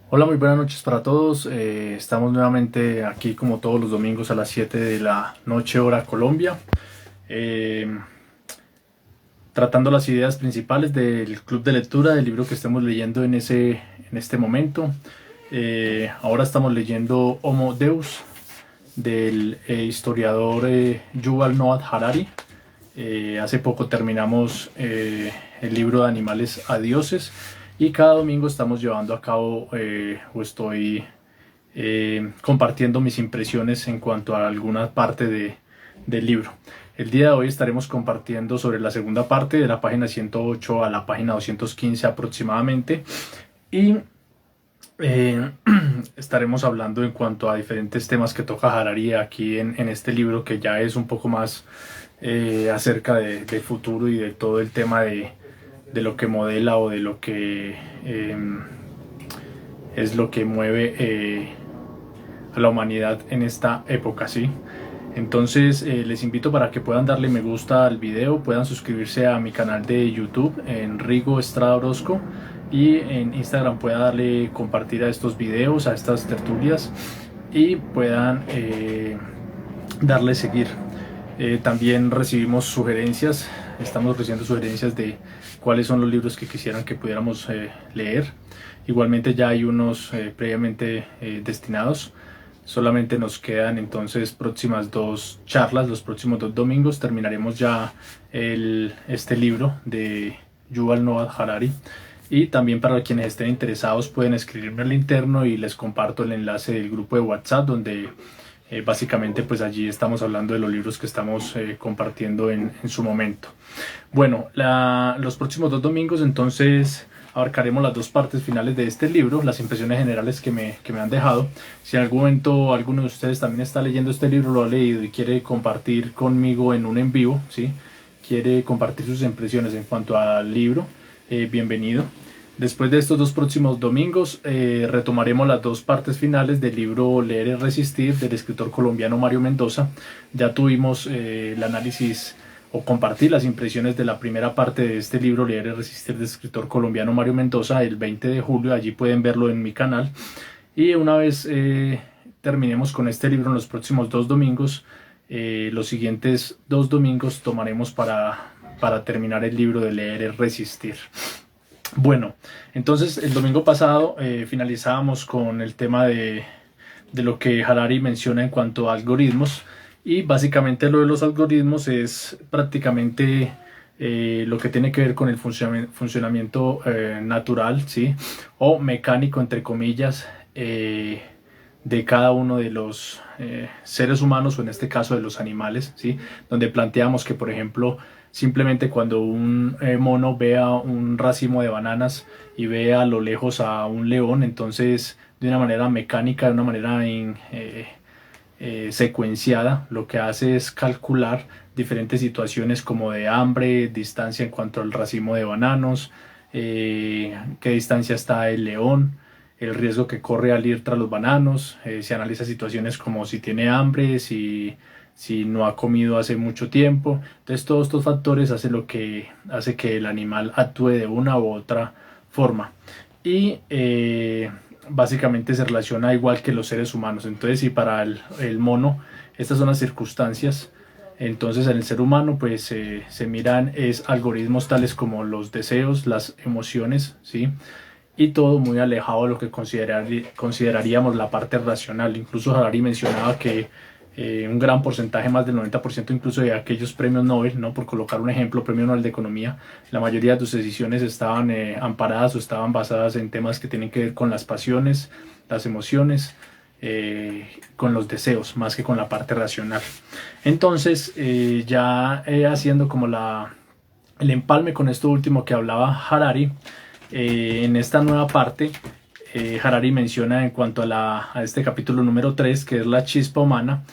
Hola, muy buenas noches para todos. Estamos nuevamente aquí como todos los domingos a las 7 de la noche hora Colombia, eh, tratando las ideas principales del club de lectura del libro que estemos leyendo en este momento. Ahora estamos leyendo Homo Deus del historiador Yuval Noah Harari. Hace poco terminamos el libro de Animales a Dioses y cada domingo estamos llevando a cabo o estoy compartiendo mis impresiones en cuanto a alguna parte del libro. El día de hoy estaremos compartiendo sobre la segunda parte de la página 108 a la página 215 aproximadamente y eh, estaremos hablando en cuanto a diferentes temas que toca Harari aquí en este libro, que ya es un poco más acerca del futuro y de todo el tema de lo que modela o de lo que es lo que mueve a la humanidad en esta época, ¿sí? Entonces les invito para que puedan darle me gusta al video, puedan suscribirse a mi canal de YouTube en Rigo Estrada Orozco y en Instagram puedan darle compartir a estos videos, a estas tertulias y puedan darle seguir. También recibimos sugerencias, estamos recibiendo sugerencias de cuáles son los libros que quisieran que pudiéramos leer. Igualmente ya hay unos previamente destinados. Solamente nos quedan entonces próximas dos charlas, los próximos dos domingos terminaremos ya este libro de Yuval Noah Harari. Y también para quienes estén interesados pueden escribirme al interno y les comparto el enlace del grupo de WhatsApp donde básicamente pues allí estamos hablando de los libros que estamos compartiendo en su momento. Bueno, los próximos dos domingos entonces abarcaremos las dos partes finales de este libro, las impresiones generales que me han dejado. Si en algún momento alguno de ustedes también está leyendo este libro, lo ha leído y quiere compartir conmigo en un en vivo, ¿sí? Quiere compartir sus impresiones en cuanto al libro, bienvenido. Después de estos dos próximos domingos retomaremos las dos partes finales del libro Leer y Resistir del escritor colombiano Mario Mendoza. Ya tuvimos el análisis o compartir las impresiones de la primera parte de este libro Leer y Resistir del escritor colombiano Mario Mendoza el 20 de julio, allí pueden verlo en mi canal. Y una vez terminemos con este libro en los próximos dos domingos, los siguientes dos domingos tomaremos para terminar el libro de Leer y Resistir. Bueno, entonces el domingo pasado finalizábamos con el tema de lo que Harari menciona en cuanto a algoritmos y básicamente lo de los algoritmos es prácticamente lo que tiene que ver con el funcionamiento natural, ¿sí? O mecánico, entre comillas, de cada uno de los seres humanos o en este caso de los animales, ¿sí? Donde planteamos que, por ejemplo, simplemente cuando un mono vea un racimo de bananas y ve a lo lejos a un león, entonces de una manera mecánica, de una manera secuenciada, lo que hace es calcular diferentes situaciones como de hambre, distancia en cuanto al racimo de bananos, qué distancia está el león, el riesgo que corre al ir tras los bananos, se analiza situaciones como si tiene hambre, si no ha comido hace mucho tiempo. Entonces todos estos factores hacen lo que hace que el animal actúe de una u otra forma. Y básicamente se relaciona igual que los seres humanos. Entonces si para el mono estas son las circunstancias, entonces en el ser humano pues se miran es algoritmos tales como los deseos, las emociones, ¿sí? Y todo muy alejado de lo que consideraríamos la parte racional. Incluso Harari mencionaba que un gran porcentaje, más del 90% incluso de aquellos premios Nobel, ¿no? Por colocar un ejemplo, premio Nobel de Economía, la mayoría de sus decisiones estaban amparadas o estaban basadas en temas que tienen que ver con las pasiones, las emociones, con los deseos, más que con la parte racional. Entonces, ya haciendo como el empalme con esto último que hablaba Harari, en esta nueva parte, Harari menciona en cuanto a este capítulo número 3, que es la chispa humana,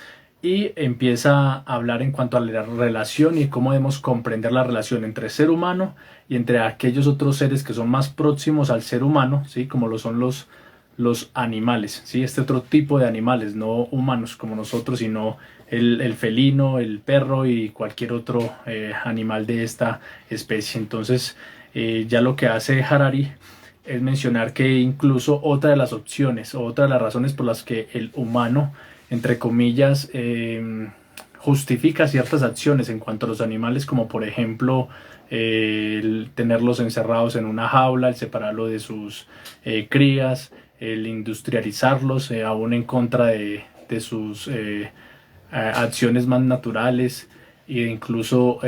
y empieza a hablar en cuanto a la relación y cómo debemos comprender la relación entre ser humano y entre aquellos otros seres que son más próximos al ser humano, ¿sí? Como lo son los animales, ¿sí? Este otro tipo de animales, no humanos como nosotros, sino el felino, el perro y cualquier otro animal de esta especie. Entonces, ya lo que hace Harari es mencionar que incluso otra de las opciones o otra de las razones por las que el humano, entre comillas, justifica ciertas acciones en cuanto a los animales, como por ejemplo el tenerlos encerrados en una jaula, el separarlo de sus crías, el industrializarlos, aún en contra de sus acciones más naturales, e incluso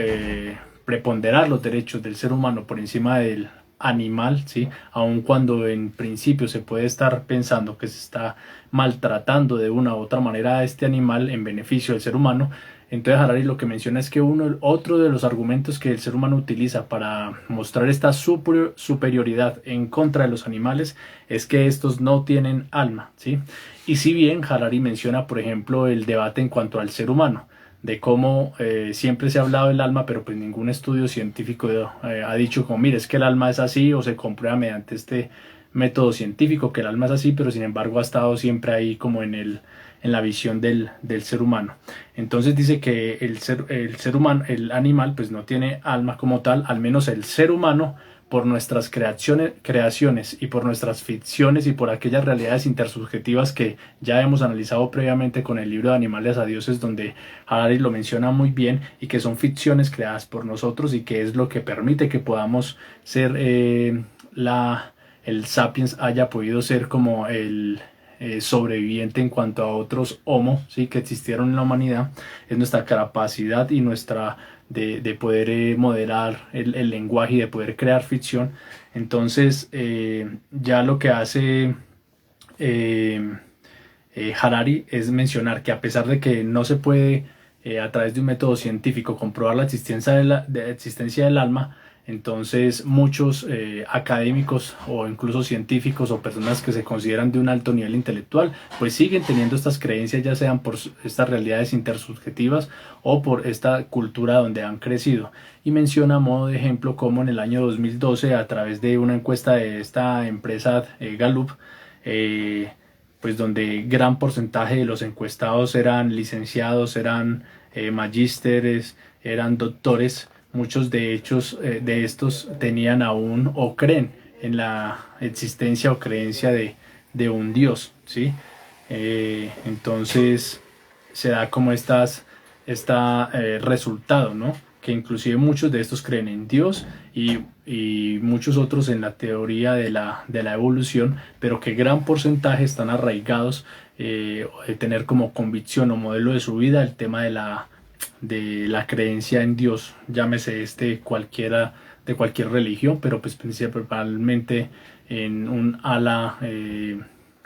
preponderar los derechos del ser humano por encima del animal, ¿sí? Aun cuando en principio se puede estar pensando que se está maltratando de una u otra manera a este animal en beneficio del ser humano. Entonces Harari lo que menciona es que otro de los argumentos que el ser humano utiliza para mostrar esta superioridad en contra de los animales es que estos no tienen alma, ¿sí? Y si bien Harari menciona, por ejemplo, el debate en cuanto al ser humano, de cómo siempre se ha hablado del alma, pero pues ningún estudio científico ha dicho como, mire, es que el alma es así, o se comprueba mediante este método científico que el alma es así, pero sin embargo ha estado siempre ahí como en la visión del ser humano. Entonces dice que el ser humano, el animal, pues no tiene alma como tal, al menos el ser humano, por nuestras creaciones y por nuestras ficciones y por aquellas realidades intersubjetivas que ya hemos analizado previamente con el libro de Animales a Dioses, donde Harari lo menciona muy bien, y que son ficciones creadas por nosotros y que es lo que permite que podamos ser el sapiens haya podido ser como el sobreviviente en cuanto a otros homo, ¿sí? Que existieron en la humanidad. Es nuestra capacidad y nuestra de poder moderar el lenguaje y de poder crear ficción. Entonces ya lo que hace Harari es mencionar que a pesar de que no se puede a través de un método científico comprobar la existencia del alma, entonces muchos académicos o incluso científicos o personas que se consideran de un alto nivel intelectual pues siguen teniendo estas creencias, ya sean por estas realidades intersubjetivas o por esta cultura donde han crecido. Y menciona a modo de ejemplo como en el año 2012, a través de una encuesta de esta empresa Gallup, pues donde gran porcentaje de los encuestados eran licenciados, eran magísteres, eran doctores. Muchos de estos tenían aún o creen en la existencia o creencia de un Dios, ¿sí? Entonces se da como resultado, ¿no? Que inclusive muchos de estos creen en Dios y muchos otros en la teoría de la evolución, pero que gran porcentaje están arraigados de tener como convicción o modelo de su vida el tema de la creencia en Dios, llámese cualquiera de cualquier religión, pero pues principalmente en un ala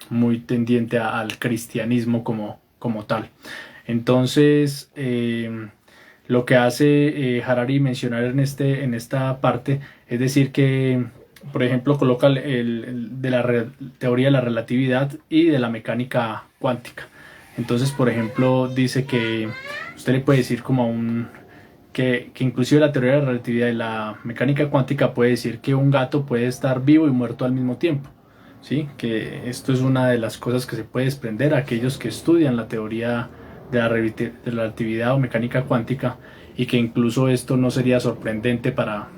muy tendiente al cristianismo como tal. Entonces lo que hace Harari mencionar en esta parte es decir que, por ejemplo, coloca de la teoría de la relatividad y de la mecánica cuántica. Entonces, por ejemplo, dice que usted le puede decir como que inclusive la teoría de la relatividad y la mecánica cuántica puede decir que un gato puede estar vivo y muerto al mismo tiempo, ¿sí? Que esto es una de las cosas que se puede desprender a aquellos que estudian la teoría de la relatividad o mecánica cuántica, y que incluso esto no sería sorprendente para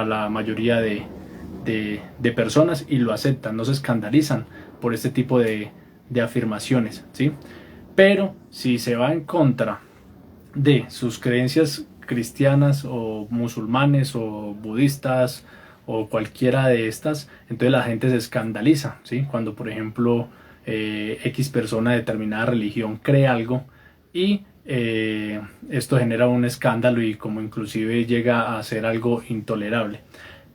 la mayoría de personas, y lo aceptan, no se escandalizan por este tipo de afirmaciones, ¿sí? Pero si se va en contra de sus creencias cristianas o musulmanes o budistas o cualquiera de estas, entonces la gente se escandaliza, ¿sí? Cuando por ejemplo X persona de determinada religión cree algo y esto genera un escándalo y como inclusive llega a ser algo intolerable.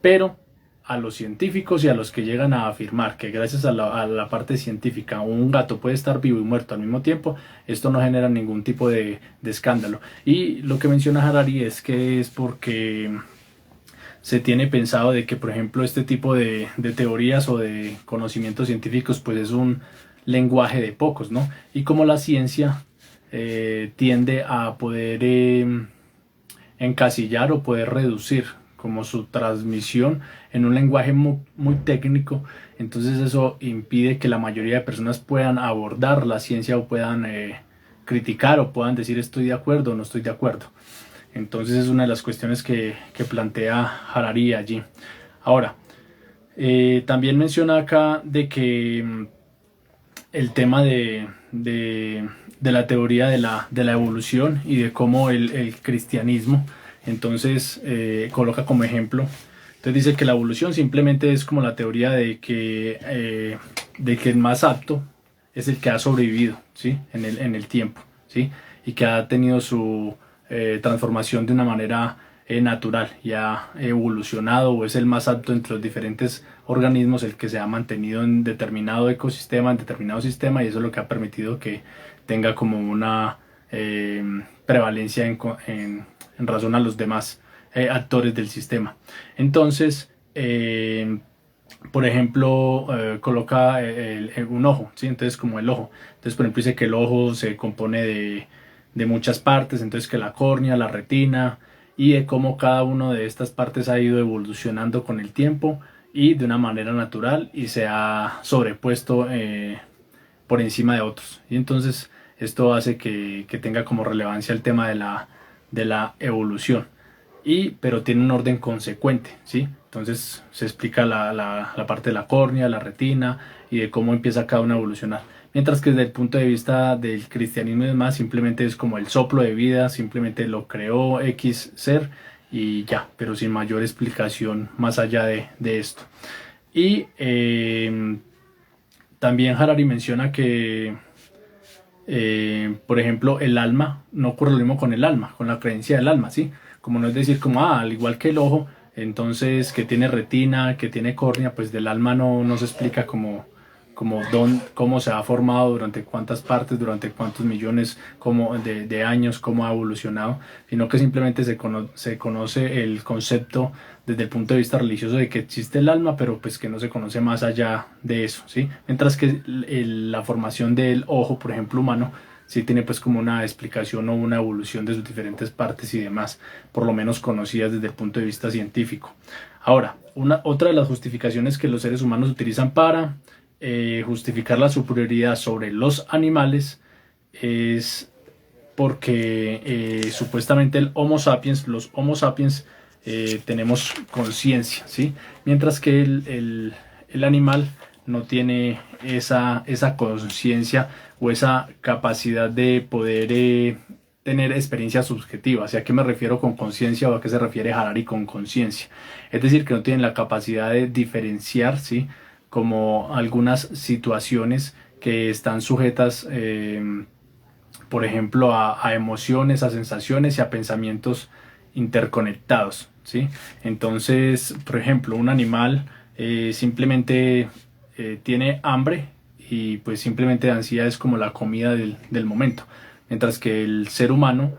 Pero a los científicos y a los que llegan a afirmar que gracias a la parte científica un gato puede estar vivo y muerto al mismo tiempo, esto no genera ningún tipo de escándalo. Y lo que menciona Harari es que es porque se tiene pensado de que, por ejemplo, este tipo de teorías o de conocimientos científicos pues es un lenguaje de pocos, ¿no? Y como la ciencia tiende a poder encasillar o poder reducir como su transmisión en un lenguaje muy técnico, entonces eso impide que la mayoría de personas puedan abordar la ciencia o puedan criticar o puedan decir estoy de acuerdo o no estoy de acuerdo. Entonces es una de las cuestiones que plantea Harari allí. Ahora, También menciona acá de que el tema de la teoría de la evolución y de cómo el cristianismo, entonces coloca como ejemplo, entonces dice que la evolución simplemente es como la teoría de que el más apto es el que ha sobrevivido, ¿sí? En el tiempo, ¿sí? Y que ha tenido su transformación de una manera natural y ha evolucionado o es el más apto entre los diferentes organismos, el que se ha mantenido en determinado ecosistema, en determinado sistema, y eso es lo que ha permitido que tenga como una prevalencia en razón a los demás actores del sistema. Entonces, por ejemplo, coloca un ojo, ¿sí? Entonces, como el ojo. Entonces, por ejemplo, dice que el ojo se compone de muchas partes, entonces que la córnea, la retina, y de cómo cada una de estas partes ha ido evolucionando con el tiempo y de una manera natural y se ha sobrepuesto por encima de otros. Y entonces esto hace que tenga como relevancia el tema de la evolución. Pero tiene un orden consecuente, ¿sí? Entonces se explica la parte de la córnea, la retina y de cómo empieza cada uno a evolucionar. Mientras que desde el punto de vista del cristianismo y demás, simplemente es como el soplo de vida, simplemente lo creó X ser y ya, pero sin mayor explicación más allá de esto. Y también Harari menciona que, por ejemplo, el alma, no ocurre lo mismo con el alma, con la creencia del alma, ¿sí? Como no es decir como, al igual que el ojo, entonces que tiene retina, que tiene córnea, pues del alma no se explica cómo se ha formado, durante cuántas partes, durante cuántos millones de años, cómo ha evolucionado, sino que simplemente se conoce el concepto desde el punto de vista religioso de que existe el alma, pero pues que no se conoce más allá de eso, ¿sí? Mientras que la formación del ojo, por ejemplo, humano, sí tiene pues como una explicación o una evolución de sus diferentes partes y demás, por lo menos conocidas desde el punto de vista científico. Ahora, otra de las justificaciones que los seres humanos utilizan para justificar la superioridad sobre los animales es porque supuestamente los Homo sapiens tenemos conciencia, ¿sí? Mientras que el animal no tiene esa conciencia o esa capacidad de poder tener experiencias subjetivas. ¿Y a qué me refiero con conciencia o a qué se refiere Harari con conciencia? Es decir, que no tienen la capacidad de diferenciar, ¿sí? Como algunas situaciones que están sujetas, por ejemplo, a emociones, a sensaciones y a pensamientos interconectados, ¿sí? Entonces, por ejemplo, un animal simplemente tiene hambre y pues simplemente ansiedad es como la comida del momento, mientras que el ser humano,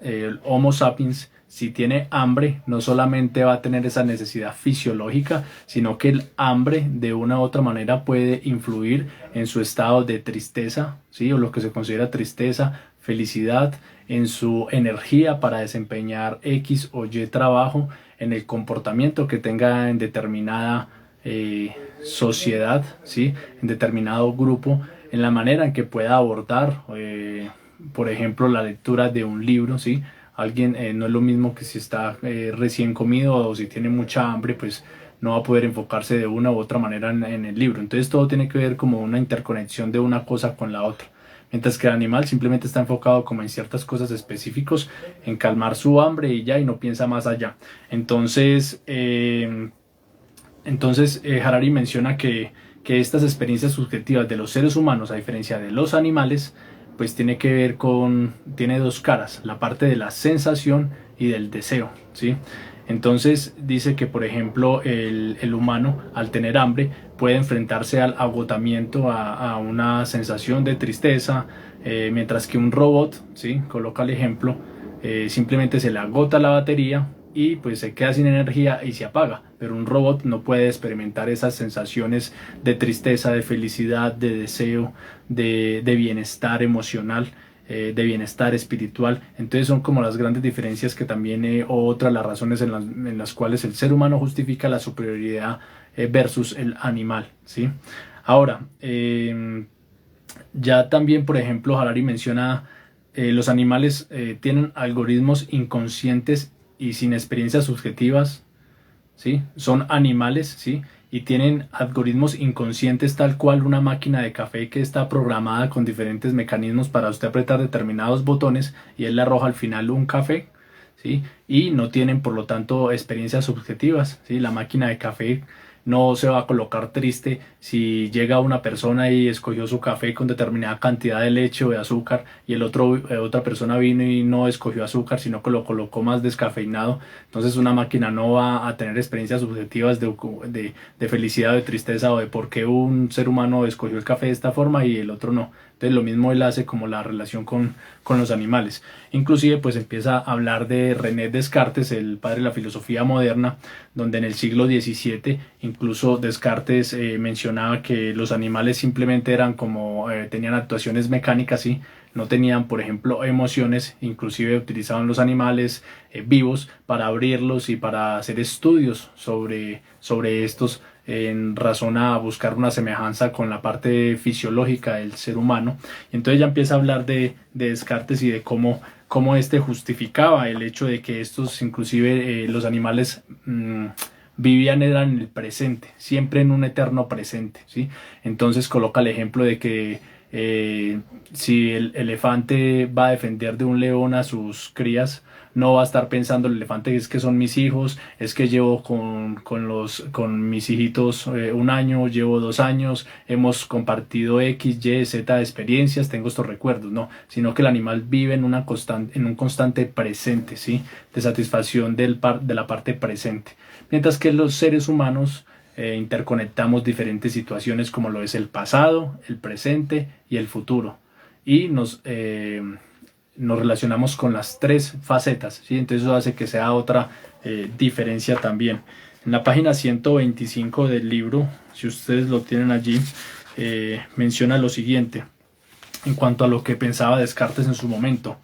el Homo sapiens, si tiene hambre, no solamente va a tener esa necesidad fisiológica, sino que el hambre de una u otra manera puede influir en su estado de tristeza, ¿sí? O lo que se considera tristeza, felicidad, en su energía para desempeñar X o Y trabajo, en el comportamiento que tenga en determinada sociedad, ¿sí? En determinado grupo, en la manera en que pueda abordar, por ejemplo, la lectura de un libro, ¿sí? Alguien no es lo mismo que si está recién comido o si tiene mucha hambre, pues no va a poder enfocarse de una u otra manera en el libro. Entonces todo tiene que ver como una interconexión de una cosa con la otra. Mientras que el animal simplemente está enfocado como en ciertas cosas específicas, en calmar su hambre y ya, y no piensa más allá. Entonces, Harari menciona que estas experiencias subjetivas de los seres humanos, a diferencia de los animales, pues tiene dos caras, la parte de la sensación y del deseo, ¿sí? Entonces dice que, por ejemplo, el humano, al tener hambre, puede enfrentarse al agotamiento, a una sensación de tristeza, mientras que un robot, ¿sí? Coloca el ejemplo, simplemente se le agota la batería y pues se queda sin energía y se apaga, pero un robot no puede experimentar esas sensaciones de tristeza, de felicidad, de deseo, de bienestar emocional, de bienestar espiritual. Entonces son como las grandes diferencias que también, o otras las razones en las cuales el ser humano justifica la superioridad versus el animal, ¿sí? Ahora, ya también, por ejemplo, Harari menciona los animales tienen algoritmos inconscientes y sin experiencias subjetivas, ¿sí? Son animales, ¿sí? y tienen algoritmos inconscientes tal cual una máquina de café que está programada con diferentes mecanismos para usted apretar determinados botones y él le arroja al final un café, ¿sí? Y no tienen por lo tanto experiencias subjetivas, ¿sí? La máquina de café no se va a colocar triste si llega una persona y escogió su café con determinada cantidad de leche o de azúcar y otra persona vino y no escogió azúcar sino que lo colocó más descafeinado. Entonces una máquina no va a tener experiencias subjetivas de felicidad o de tristeza o de por qué un ser humano escogió el café de esta forma y el otro no. Entonces lo mismo él hace como la relación con los animales. Inclusive pues empieza a hablar de René Descartes, el padre de la filosofía moderna, donde en el siglo XVII incluso Descartes mencionaba que los animales simplemente eran como, tenían actuaciones mecánicas, ¿sí? No tenían, por ejemplo, emociones, inclusive utilizaban los animales vivos para abrirlos y para hacer estudios sobre estos en razón a buscar una semejanza con la parte fisiológica del ser humano. Entonces ya empieza a hablar de Descartes y de cómo éste justificaba el hecho de que estos, inclusive los animales, vivían eran en el presente, siempre en un eterno presente, ¿sí? Entonces coloca el ejemplo de que si el elefante va a defender de un león a sus crías, no va a estar pensando el elefante es que son mis hijos, es que llevo con mis hijitos un año, llevo 2 años, hemos compartido X, Y, Z experiencias, tengo estos recuerdos, no, sino que el animal vive en un constante presente, ¿sí? De satisfacción de la parte presente. Mientras que los seres humanos interconectamos diferentes situaciones como lo es el pasado, el presente y el futuro. Y nos relacionamos con las tres facetas, ¿sí? Entonces eso hace que sea otra diferencia también. En la página 125 del libro, si ustedes lo tienen allí, menciona lo siguiente en cuanto a lo que pensaba Descartes en su momento.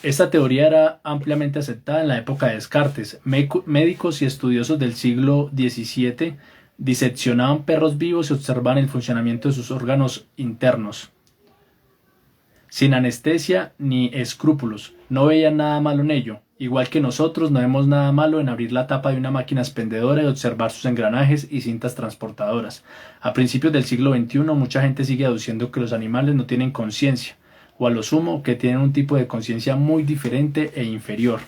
Esta teoría era ampliamente aceptada en la época de Descartes. Médicos y estudiosos del siglo XVII diseccionaban perros vivos y observaban el funcionamiento de sus órganos internos sin anestesia ni escrúpulos. No veían nada malo en ello. Igual que nosotros, no vemos nada malo en abrir la tapa de una máquina expendedora y observar sus engranajes y cintas transportadoras. A principios del siglo XXI, mucha gente sigue aduciendo que los animales no tienen conciencia, o a lo sumo que tienen un tipo de conciencia muy diferente e inferior.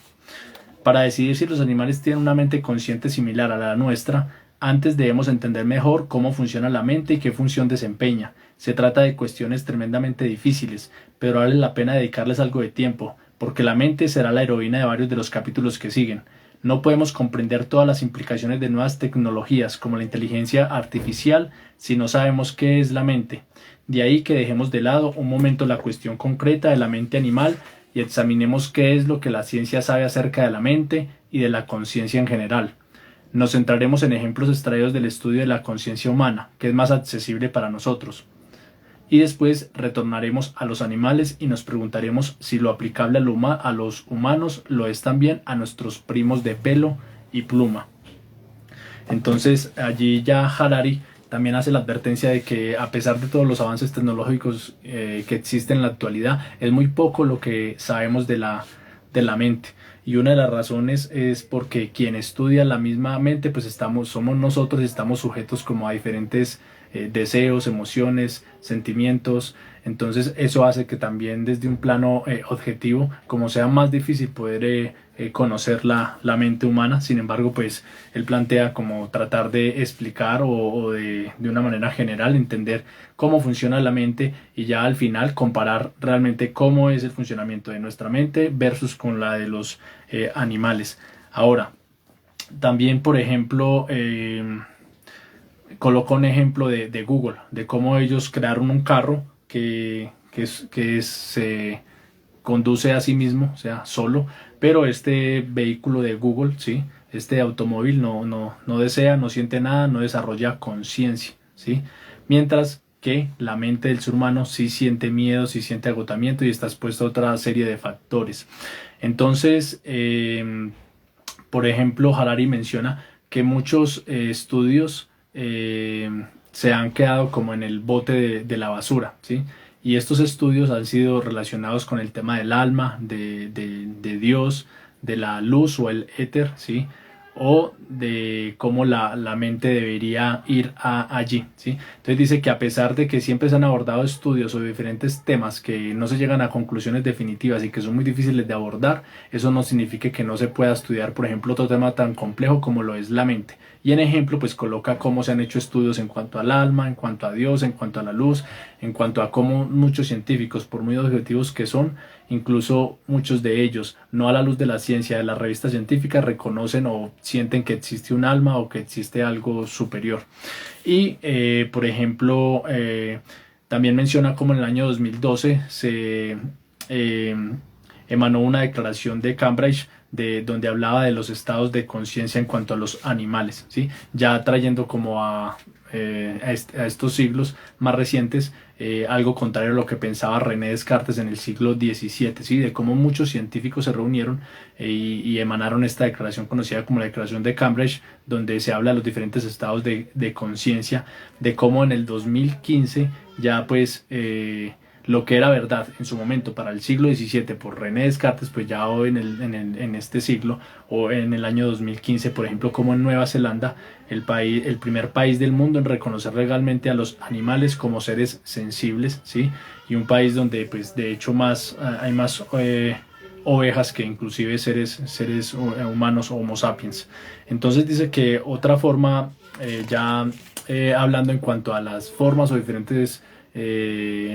Para decidir si los animales tienen una mente consciente similar a la nuestra, antes debemos entender mejor cómo funciona la mente y qué función desempeña. Se trata de cuestiones tremendamente difíciles, pero vale la pena dedicarles algo de tiempo, porque la mente será la heroína de varios de los capítulos que siguen. No podemos comprender todas las implicaciones de nuevas tecnologías como la inteligencia artificial si no sabemos qué es la mente. De ahí que dejemos de lado un momento la cuestión concreta de la mente animal y examinemos qué es lo que la ciencia sabe acerca de la mente y de la conciencia en general. Nos centraremos en ejemplos extraídos del estudio de la conciencia humana, que es más accesible para nosotros. Y después retornaremos a los animales y nos preguntaremos si lo aplicable a los humanos lo es también a nuestros primos de pelo y pluma. Entonces allí ya Harari también hace la advertencia de que a pesar de todos los avances tecnológicos que existen en la actualidad, es muy poco lo que sabemos de la mente. Y una de las razones es porque quien estudia la misma mente, pues somos nosotros y estamos sujetos como a diferentes deseos, emociones, sentimientos. Entonces eso hace que también desde un plano objetivo, como sea más difícil poder conocer la mente humana. Sin embargo, pues él plantea como tratar de explicar o de una manera general entender cómo funciona la mente y ya al final comparar realmente cómo es el funcionamiento de nuestra mente versus con la de los animales. Ahora, también por ejemplo, coloco un ejemplo de Google, de cómo ellos crearon un carro que se conduce a sí mismo, o sea, solo, pero este vehículo de Google, ¿sí? Este automóvil no desea, no siente nada, no desarrolla conciencia, ¿sí? Mientras que la mente del ser humano sí siente miedo, sí siente agotamiento y está expuesto a otra serie de factores. Entonces, por ejemplo, Harari menciona que muchos estudios se han quedado como en el bote de la basura, ¿sí? Y estos estudios han sido relacionados con el tema del alma, de Dios, de la luz o el éter, ¿sí? o de cómo la mente debería ir allí, ¿sí? Entonces dice que a pesar de que siempre se han abordado estudios sobre diferentes temas que no se llegan a conclusiones definitivas y que son muy difíciles de abordar, eso no significa que no se pueda estudiar, por ejemplo, otro tema tan complejo como lo es la mente. Y en ejemplo, pues coloca cómo se han hecho estudios en cuanto al alma, en cuanto a Dios, en cuanto a la luz, en cuanto a cómo muchos científicos, por muy objetivos que son, incluso muchos de ellos, no a la luz de la ciencia, de las revistas científicas, reconocen o sienten que existe un alma o que existe algo superior. Y, por ejemplo, también menciona cómo en el año 2012 se emanó una declaración de Cambridge donde hablaba de los estados de conciencia en cuanto a los animales, ¿sí? Ya trayendo como a estos siglos más recientes, algo contrario a lo que pensaba René Descartes en el siglo XVII, ¿sí? De cómo muchos científicos se reunieron y emanaron esta declaración conocida como la Declaración de Cambridge, donde se habla de los diferentes estados de conciencia, de cómo en el 2015 ya pues lo que era verdad en su momento para el siglo XVII por René Descartes, pues ya hoy en este siglo o en el año 2015, por ejemplo, como en Nueva Zelanda, el primer país del mundo en reconocer legalmente a los animales como seres sensibles, ¿sí? Y un país donde, pues, de hecho, hay más ovejas que inclusive seres humanos o Homo sapiens. Entonces dice que otra forma, hablando en cuanto a las formas o diferentes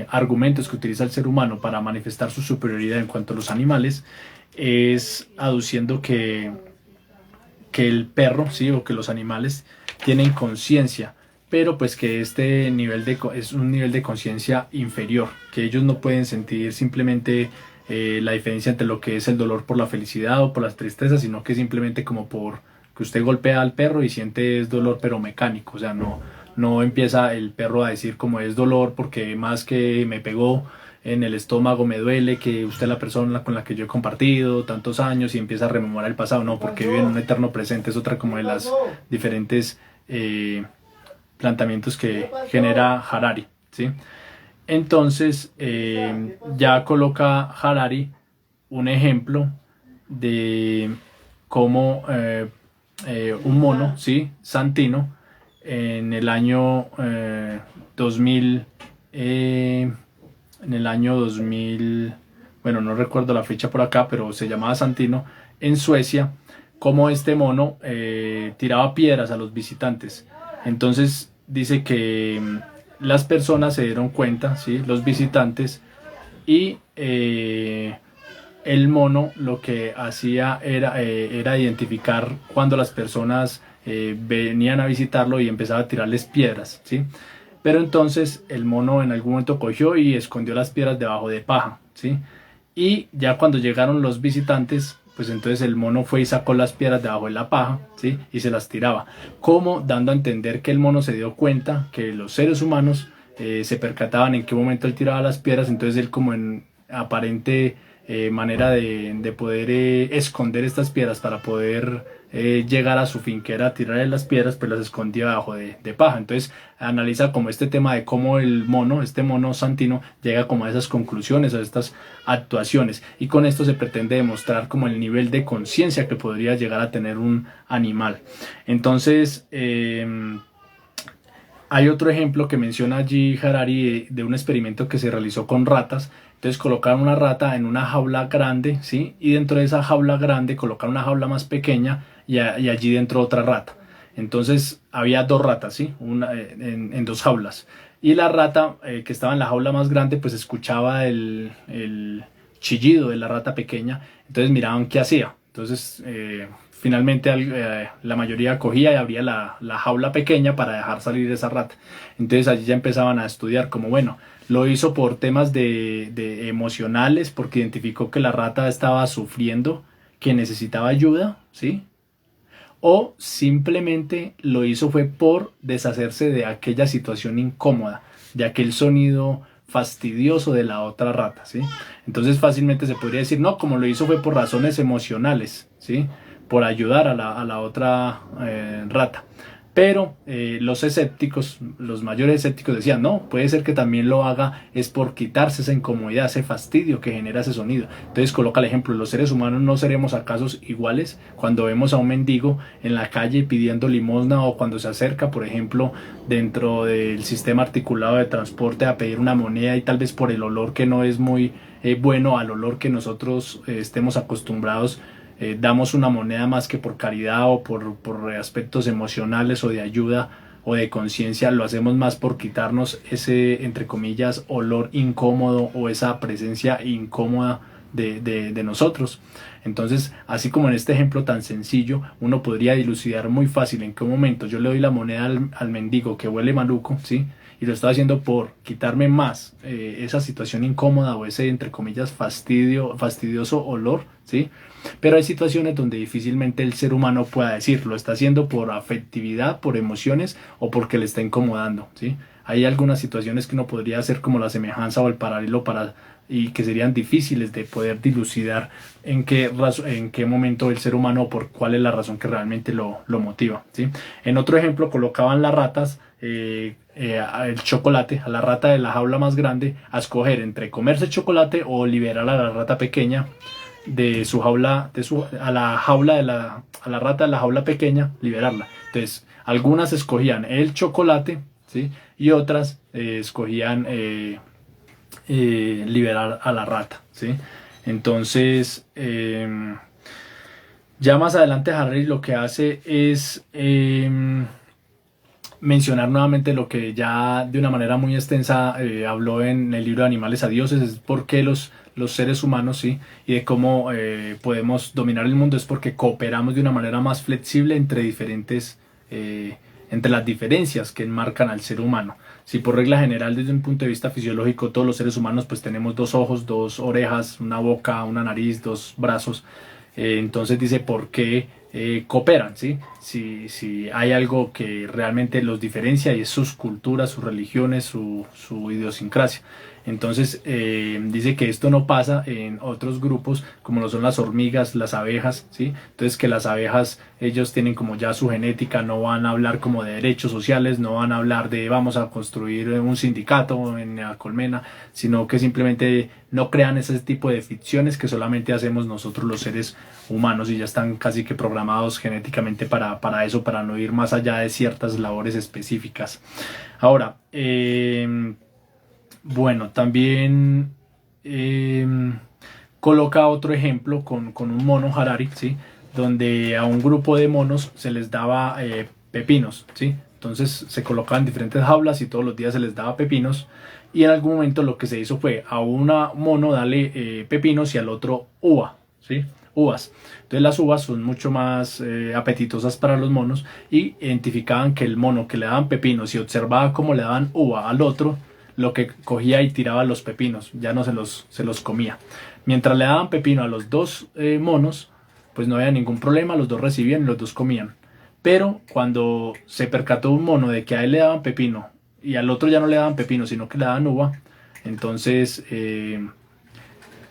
argumentos que utiliza el ser humano para manifestar su superioridad en cuanto a los animales, es aduciendo que el perro, ¿sí? O que los animales tienen conciencia, pero pues que este nivel es un nivel de conciencia inferior, que ellos no pueden sentir simplemente la diferencia entre lo que es el dolor por la felicidad o por las tristezas, sino que simplemente como por que usted golpea al perro y siente es dolor pero mecánico, o sea, no empieza el perro a decir como es dolor porque más que me pegó en el estómago me duele, que usted es la persona con la que yo he compartido tantos años, y empieza a rememorar el pasado, no, porque vive en un eterno presente. Es otra como de las diferentes planteamientos que genera Harari, ¿sí? Entonces ya coloca Harari un ejemplo de cómo un mono, ¿sí? Santino, en el año 2000, bueno, no recuerdo la fecha por acá, pero se llamaba Santino, en Suecia, como este mono tiraba piedras a los visitantes. Entonces dice que las personas se dieron cuenta, ¿sí? Los visitantes, y el mono lo que hacía era identificar cuando las personas venían a visitarlo y empezaba a tirarles piedras, ¿sí? Pero entonces el mono en algún momento cogió y escondió las piedras debajo de paja, ¿sí? Y ya cuando llegaron los visitantes, pues entonces el mono fue y sacó las piedras debajo de la paja, ¿sí? Y se las tiraba, como dando a entender que el mono se dio cuenta que los seres humanos se percataban en qué momento él tiraba las piedras. Entonces él, como en aparente manera de poder esconder estas piedras para poder llegar a su fin, que era tirarle las piedras, pues las escondía debajo de paja. Entonces analiza como este tema de cómo este mono Santino llega como a esas conclusiones, a estas actuaciones, y con esto se pretende demostrar como el nivel de conciencia que podría llegar a tener un animal. Entonces hay otro ejemplo que menciona allí Harari de un experimento que se realizó con ratas. Entonces colocaron una rata en una jaula grande, ¿sí? Y dentro de esa jaula grande colocaron una jaula más pequeña y allí dentro otra rata. Entonces había dos ratas, ¿sí? En dos jaulas. Y la rata que estaba en la jaula más grande pues escuchaba el chillido de la rata pequeña. Entonces miraban qué hacía. Entonces finalmente la mayoría cogía y abría la jaula pequeña para dejar salir esa rata. Entonces allí ya empezaban a estudiar como, bueno, lo hizo por temas de emocionales, porque identificó que la rata estaba sufriendo, que necesitaba ayuda, ¿sí? O simplemente lo hizo fue por deshacerse de aquella situación incómoda, de aquel sonido fastidioso de la otra rata, ¿sí? Entonces fácilmente se podría decir, no, como lo hizo fue por razones emocionales, ¿sí? Por ayudar a la otra rata. Pero los escépticos, los mayores escépticos decían, no, puede ser que también lo haga es por quitarse esa incomodidad, ese fastidio que genera ese sonido. Entonces coloca el ejemplo, los seres humanos no seremos acaso iguales cuando vemos a un mendigo en la calle pidiendo limosna, o cuando se acerca, por ejemplo, dentro del sistema articulado de transporte a pedir una moneda, y tal vez por el olor que no es muy bueno al olor que nosotros estemos acostumbrados, damos una moneda más que por caridad o por aspectos emocionales o de ayuda o de conciencia. Lo hacemos más por quitarnos ese, entre comillas, olor incómodo o esa presencia incómoda de nosotros. Entonces, así como en este ejemplo tan sencillo, uno podría dilucidar muy fácil en qué momento yo le doy la moneda al mendigo que huele maluco, ¿sí? Y lo estoy haciendo por quitarme más esa situación incómoda o ese, entre comillas, fastidioso olor, ¿sí? Pero hay situaciones donde difícilmente el ser humano pueda decir, lo está haciendo por afectividad, por emociones o porque le está incomodando, ¿sí? Hay algunas situaciones que uno podría hacer como la semejanza o el paralelo y que serían difíciles de poder dilucidar en qué momento el ser humano o por cuál es la razón que realmente lo motiva, ¿sí? En otro ejemplo colocaban las ratas, el chocolate, a la rata de la jaula más grande, a escoger entre comerse el chocolate o liberar a la rata pequeña de su jaula, a la rata de la jaula pequeña, liberarla. Entonces, algunas escogían el chocolate, ¿sí? Y otras escogían liberar a la rata, ¿sí? Entonces, ya más adelante Harari lo que hace es mencionar nuevamente lo que ya de una manera muy extensa habló en el libro de Animales a Dioses, es por qué los seres humanos, ¿sí? Y de cómo podemos dominar el mundo, es porque cooperamos de una manera más flexible entre las diferencias que enmarcan al ser humano. Si por regla general, desde un punto de vista fisiológico, todos los seres humanos pues tenemos dos ojos, dos orejas, una boca, una nariz, dos brazos, entonces dice por qué cooperan, ¿sí? Si hay algo que realmente los diferencia, y es sus culturas, sus religiones, su idiosincrasia. Entonces dice que esto no pasa en otros grupos como lo son las hormigas, las abejas, ¿sí? Entonces que las abejas, ellos tienen como ya su genética, no van a hablar como de derechos sociales, no van a hablar de vamos a construir un sindicato en la colmena, sino que simplemente no crean ese tipo de ficciones que solamente hacemos nosotros los seres humanos, y ya están casi que programados genéticamente para eso, para no ir más allá de ciertas labores específicas. Ahora, bueno, también coloca otro ejemplo con un mono Harari, ¿sí? Donde a un grupo de monos se les daba pepinos, ¿sí? Entonces se colocaban diferentes jaulas y todos los días se les daba pepinos, y en algún momento lo que se hizo fue a un mono darle pepinos y al otro uva, ¿sí? Uvas. Entonces las uvas son mucho más apetitosas para los monos, y identificaban que el mono que le daban pepinos y observaba cómo le daban uva al otro, lo que cogía y tiraba los pepinos, ya no se los comía. Mientras le daban pepino a los dos monos, pues no había ningún problema, los dos recibían y los dos comían. Pero cuando se percató un mono de que a él le daban pepino y al otro ya no le daban pepino, sino que le daban uva, entonces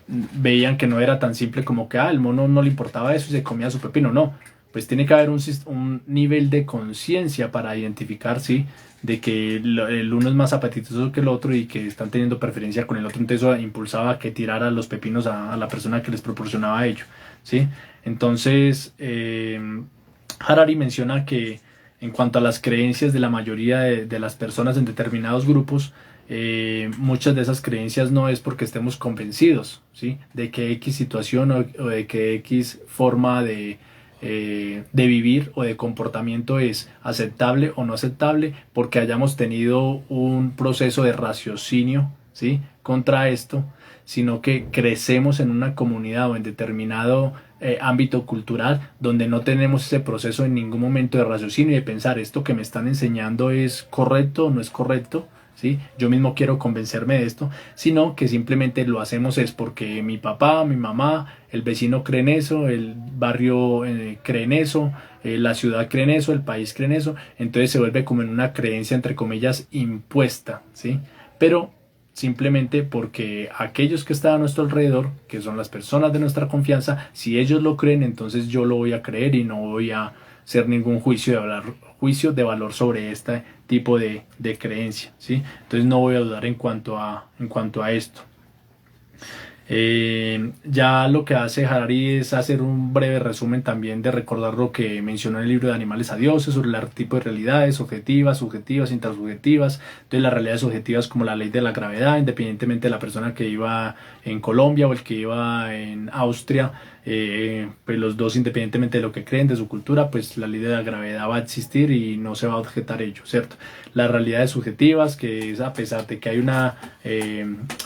veían que no era tan simple como que el mono no le importaba eso y se comía su pepino. No, pues tiene que haber un nivel de conciencia para identificar, sí, de que el uno es más apetitoso que el otro y que están teniendo preferencia con el otro. Entonces eso impulsaba a que tirara los pepinos a la persona que les proporcionaba ello, ¿sí? Entonces Harari menciona que en cuanto a las creencias de la mayoría de las personas en determinados grupos, muchas de esas creencias no es porque estemos convencidos, ¿sí? De que X situación o de que X forma de vivir o de comportamiento es aceptable o no aceptable, porque hayamos tenido un proceso de raciocinio, ¿sí? Contra esto, sino que crecemos en una comunidad o en determinado ámbito cultural donde no tenemos ese proceso en ningún momento de raciocinio y de pensar esto que me están enseñando es correcto o no es correcto, ¿sí? Yo mismo quiero convencerme de esto, sino que simplemente lo hacemos es porque mi papá, mi mamá, el vecino cree en eso, el barrio cree en eso, la ciudad cree en eso, el país cree en eso. Entonces se vuelve como en una creencia entre comillas impuesta, ¿sí? Pero simplemente porque aquellos que están a nuestro alrededor, que son las personas de nuestra confianza, si ellos lo creen, entonces yo lo voy a creer y no voy a hacer ningún juicio juicio de valor sobre este tipo de creencia, ¿sí? Entonces no voy a dudar en cuanto a esto. Ya lo que hace Harari es hacer un breve resumen también de recordar lo que mencionó en el libro de Animales a Dioses sobre el tipo de realidades objetivas, subjetivas, intrasubjetivas. Entonces las realidades objetivas como la ley de la gravedad, independientemente de la persona que iba en Colombia o el que iba en Austria, pues los dos, independientemente de lo que creen, de su cultura, pues la ley de la gravedad va a existir y no se va a objetar ello, ¿cierto? Las realidades subjetivas, que es a pesar de que hay una,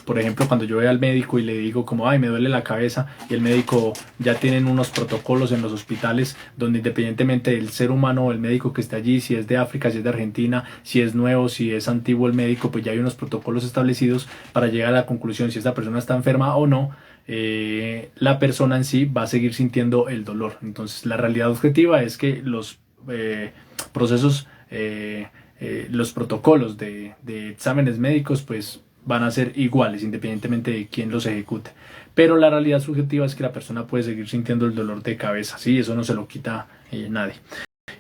por ejemplo, cuando yo voy al médico y le digo como, ay, me duele la cabeza, y el médico ya tienen unos protocolos en los hospitales donde independientemente del ser humano o el médico que esté allí, si es de África, si es de Argentina, si es nuevo, si es antiguo el médico, pues ya hay unos protocolos establecidos para llegar a la conclusión si esta persona está enferma o no. La persona en sí va a seguir sintiendo el dolor. Entonces la realidad objetiva es que los procesos, los protocolos de exámenes médicos pues van a ser iguales independientemente de quién los ejecute. Pero la realidad subjetiva es que la persona puede seguir sintiendo el dolor de cabeza, ¿sí? Eso no se lo quita nadie.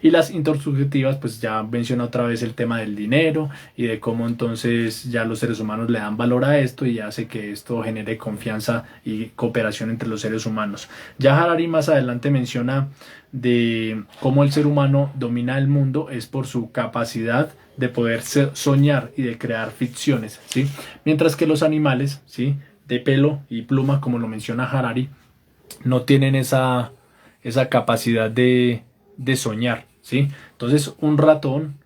Y las intersubjetivas, pues ya menciona otra vez el tema del dinero y de cómo entonces ya los seres humanos le dan valor a esto y hace que esto genere confianza y cooperación entre los seres humanos. Ya Harari más adelante menciona de cómo el ser humano domina el mundo es por su capacidad de poder soñar y de crear ficciones, ¿sí? Mientras que los animales, ¿sí?, de pelo y pluma, como lo menciona Harari, no tienen esa capacidad de soñar, ¿sí? Entonces un ratón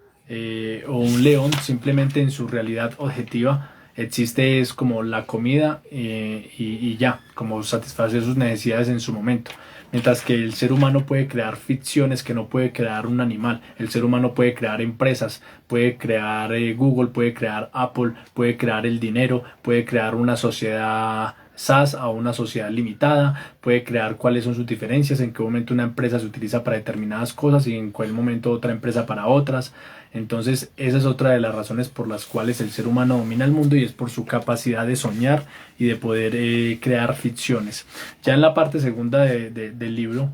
o un león simplemente en su realidad objetiva existe es como la comida y ya, como satisfacer sus necesidades en su momento. Mientras que el ser humano puede crear ficciones que no puede crear un animal. El ser humano puede crear empresas, puede crear Google, puede crear Apple, puede crear el dinero, puede crear una sociedad SAS a una sociedad limitada, puede crear cuáles son sus diferencias, en qué momento una empresa se utiliza para determinadas cosas y en cuál momento otra empresa para otras. Entonces esa es otra de las razones por las cuales el ser humano domina el mundo y es por su capacidad de soñar y de poder crear ficciones. Ya en la parte segunda del libro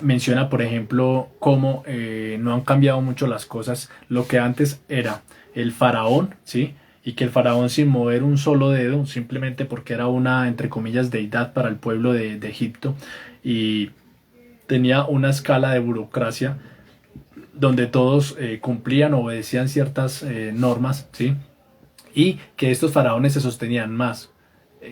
menciona por ejemplo cómo no han cambiado mucho las cosas. Lo que antes era el faraón, ¿sí?, y que el faraón sin mover un solo dedo, simplemente porque era una, entre comillas, deidad para el pueblo de Egipto y tenía una escala de burocracia donde todos cumplían, obedecían ciertas normas, ¿sí?, y que estos faraones se sostenían más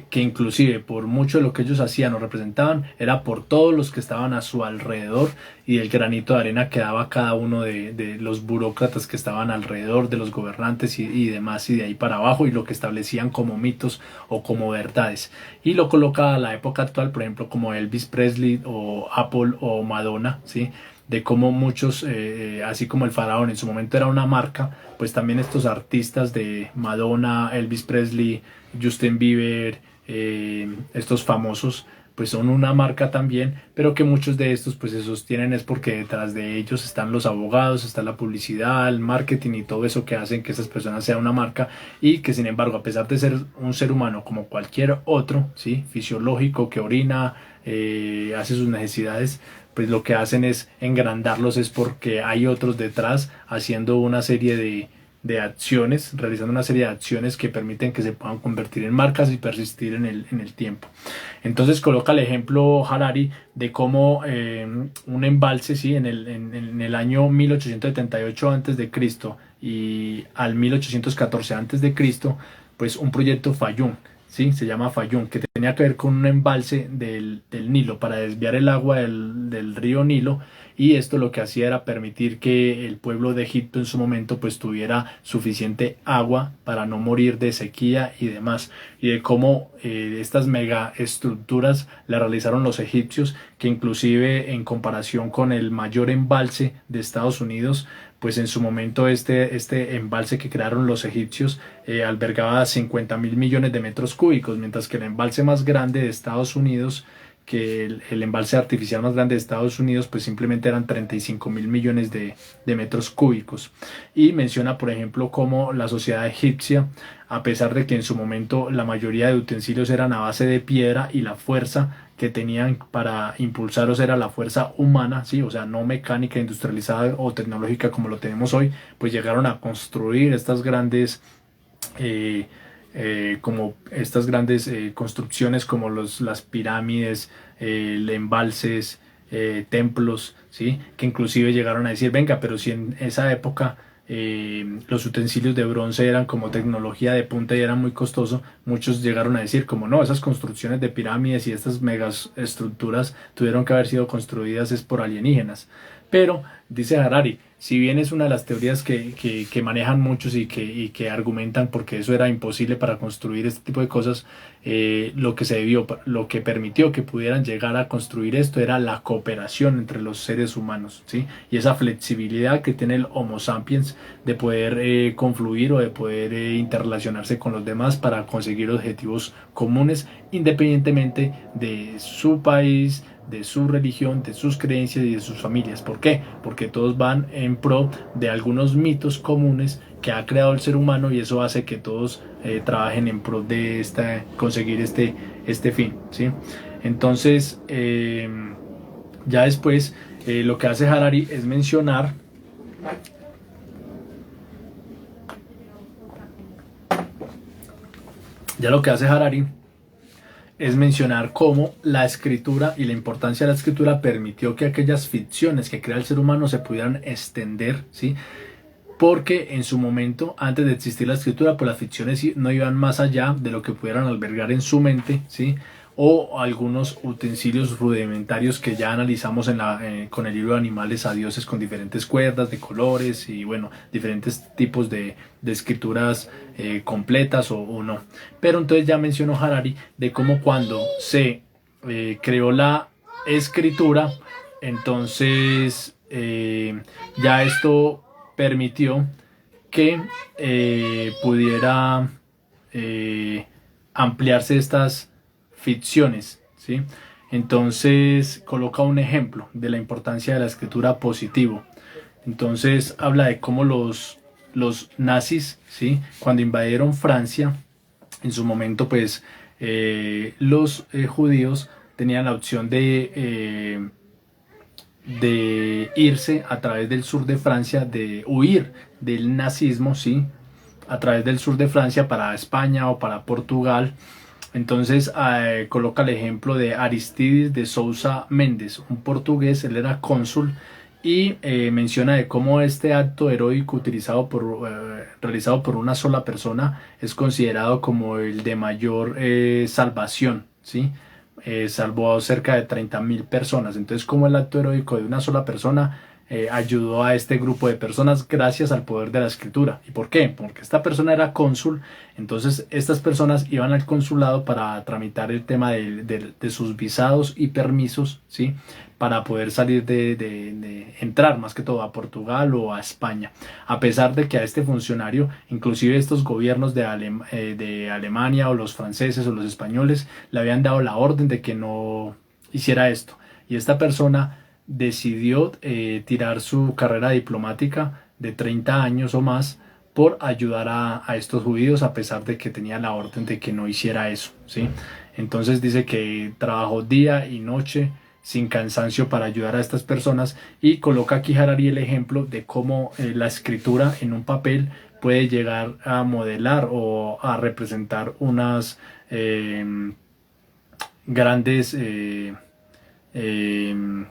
que inclusive por mucho de lo que ellos hacían o representaban era por todos los que estaban a su alrededor y el granito de arena que daba cada uno de los burócratas que estaban alrededor de los gobernantes y demás, y de ahí para abajo, y lo que establecían como mitos o como verdades, y lo coloca a la época actual, por ejemplo, como Elvis Presley o Apple o Madonna, ¿sí?, de cómo muchos, así como el faraón en su momento era una marca, pues también estos artistas de Madonna, Elvis Presley, Justin Bieber, estos famosos, pues son una marca también, pero que muchos de estos pues se sostienen es porque detrás de ellos están los abogados, está la publicidad, el marketing y todo eso que hacen que esas personas sean una marca, y que sin embargo, a pesar de ser un ser humano como cualquier otro, ¿sí?, fisiológico, que orina, hace sus necesidades, pues lo que hacen es engrandarlos, es porque hay otros detrás haciendo una serie de acciones, realizando una serie de acciones que permiten que se puedan convertir en marcas y persistir en el tiempo. Entonces coloca el ejemplo Harari de cómo un embalse, ¿sí?, en el año 1878 a.C. y al 1814 a.C., pues un proyecto Fayum, ¿sí?, se llama Fayum, que tenía que ver con un embalse del Nilo para desviar el agua del río Nilo, y esto lo que hacía era permitir que el pueblo de Egipto en su momento pues tuviera suficiente agua para no morir de sequía y demás, y de cómo estas mega estructuras las realizaron los egipcios, que inclusive en comparación con el mayor embalse de Estados Unidos, pues en su momento este embalse que crearon los egipcios albergaba 50.000 millones de metros cúbicos, mientras que el embalse más grande de Estados Unidos, que el embalse artificial más grande de Estados Unidos pues simplemente eran 35.000 millones de metros cúbicos. Y menciona, por ejemplo, cómo la sociedad egipcia, a pesar de que en su momento la mayoría de utensilios eran a base de piedra y la fuerza que tenían para impulsarlos era la fuerza humana, ¿sí? O sea, no mecánica, industrializada o tecnológica como lo tenemos hoy, pues llegaron a construir estas grandes como estas grandes construcciones como las pirámides, embalses, templos, ¿sí? Que inclusive llegaron a decir, venga, pero si en esa época los utensilios de bronce eran como tecnología de punta y eran muy costoso, muchos llegaron a decir como no, esas construcciones de pirámides y estas megas estructuras tuvieron que haber sido construidas es por alienígenas. Pero, dice Harari, si bien es una de las teorías que manejan muchos y que argumentan porque eso era imposible para construir este tipo de cosas, lo que se debió, lo que permitió que pudieran llegar a construir esto era la cooperación entre los seres humanos, ¿sí? Y esa flexibilidad que tiene el Homo sapiens de poder confluir o de poder interrelacionarse con los demás para conseguir objetivos comunes independientemente de su país, de su religión, de sus creencias y de sus familias. ¿Por qué? Porque todos van en pro de algunos mitos comunes que ha creado el ser humano y eso hace que todos trabajen en pro de conseguir este fin, ¿sí? Entonces, ya después lo que hace Harari es mencionar es mencionar cómo la escritura y la importancia de la escritura permitió que aquellas ficciones que crea el ser humano se pudieran extender, ¿sí? Porque en su momento, antes de existir la escritura, pues las ficciones no iban más allá de lo que pudieran albergar en su mente, ¿sí? O algunos utensilios rudimentarios que ya analizamos con el libro de Animales a Dioses, con diferentes cuerdas de colores y bueno, diferentes tipos de escrituras completas o no. Pero entonces ya mencionó Harari de cómo cuando se creó la escritura, entonces ya esto permitió que pudiera ampliarse estas ficciones, ¿sí? Entonces coloca un ejemplo de la importancia de la escritura positivo. Entonces habla de cómo los nazis, ¿sí? Cuando invadieron Francia, en su momento pues los judíos tenían la opción de irse a través del sur de Francia, de huir del nazismo, ¿sí? A través del sur de Francia para España o para Portugal. Entonces coloca el ejemplo de Aristides de Sousa Mendes, un portugués, él era cónsul y menciona de cómo este acto heroico realizado por una sola persona es considerado como el de mayor salvación, ¿sí? Salvó a cerca de 30.000 personas. Entonces, como el acto heroico de una sola persona ayudó a este grupo de personas gracias al poder de la escritura. ¿Y por qué? Porque esta persona era cónsul, entonces estas personas iban al consulado para tramitar el tema de sus visados y permisos, ¿sí? Para poder salir de entrar más que todo a Portugal o a España. A pesar de que a este funcionario, inclusive estos gobiernos de Alemania o los franceses o los españoles, le habían dado la orden de que no hiciera esto. Y esta persona decidió tirar su carrera diplomática de 30 años o más por ayudar a estos judíos a pesar de que tenía la orden de que no hiciera eso, ¿sí? Entonces dice que trabajó día y noche sin cansancio para ayudar a estas personas y coloca aquí Harari el ejemplo de cómo la escritura en un papel puede llegar a modelar o a representar unas grandes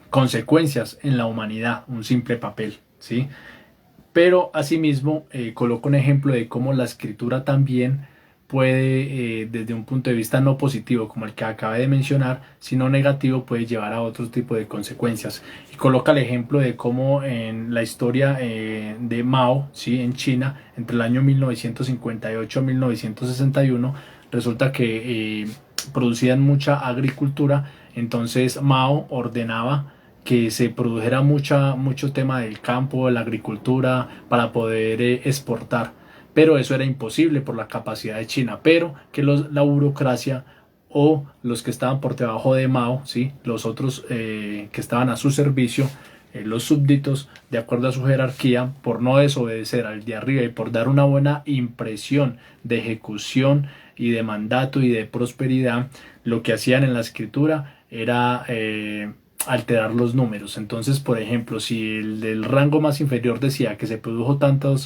consecuencias en la humanidad, un simple papel, ¿sí? Pero asimismo coloco un ejemplo de cómo la escritura también puede, desde un punto de vista no positivo como el que acabé de mencionar, sino negativo, puede llevar a otro tipo de consecuencias. Y coloca el ejemplo de cómo en la historia de Mao, ¿sí? En China, entre el año 1958 a 1961, resulta que producían mucha agricultura. Entonces Mao ordenaba que se produjera mucho tema del campo, de la agricultura, para poder exportar. Pero eso era imposible por la capacidad de China, pero que la burocracia o los que estaban por debajo de Mao, ¿sí? Los otros que estaban a su servicio, los súbditos, de acuerdo a su jerarquía, por no desobedecer al de arriba y por dar una buena impresión de ejecución y de mandato y de prosperidad, lo que hacían en la escritura era alterar los números. Entonces, por ejemplo, si el del rango más inferior decía que se produjo tanto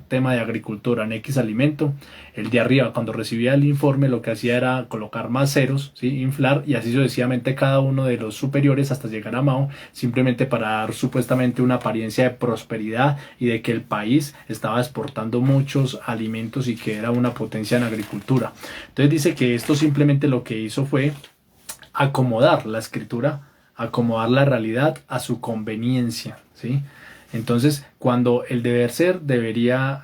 tema de agricultura en X alimento, el de arriba cuando recibía el informe lo que hacía era colocar más ceros, ¿sí? Inflar, y así sucesivamente cada uno de los superiores hasta llegar a Mao, simplemente para dar supuestamente una apariencia de prosperidad y de que el país estaba exportando muchos alimentos y que era una potencia en agricultura. Entonces dice que esto simplemente lo que hizo fue acomodar la escritura, acomodar la realidad a su conveniencia, ¿sí? Entonces, cuando el deber ser debería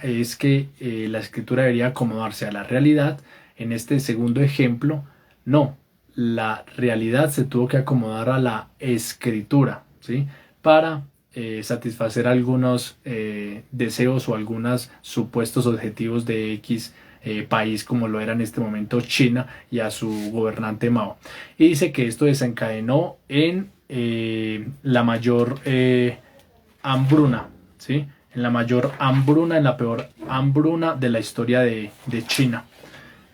es que la escritura debería acomodarse a la realidad, en este segundo ejemplo, no, la realidad se tuvo que acomodar a la escritura, ¿sí? Para satisfacer algunos deseos o algunos supuestos objetivos de X país como lo era en este momento China y a su gobernante Mao. Y dice que esto desencadenó en la mayor hambruna, ¿sí? En la mayor hambruna, en la peor hambruna de la historia de China.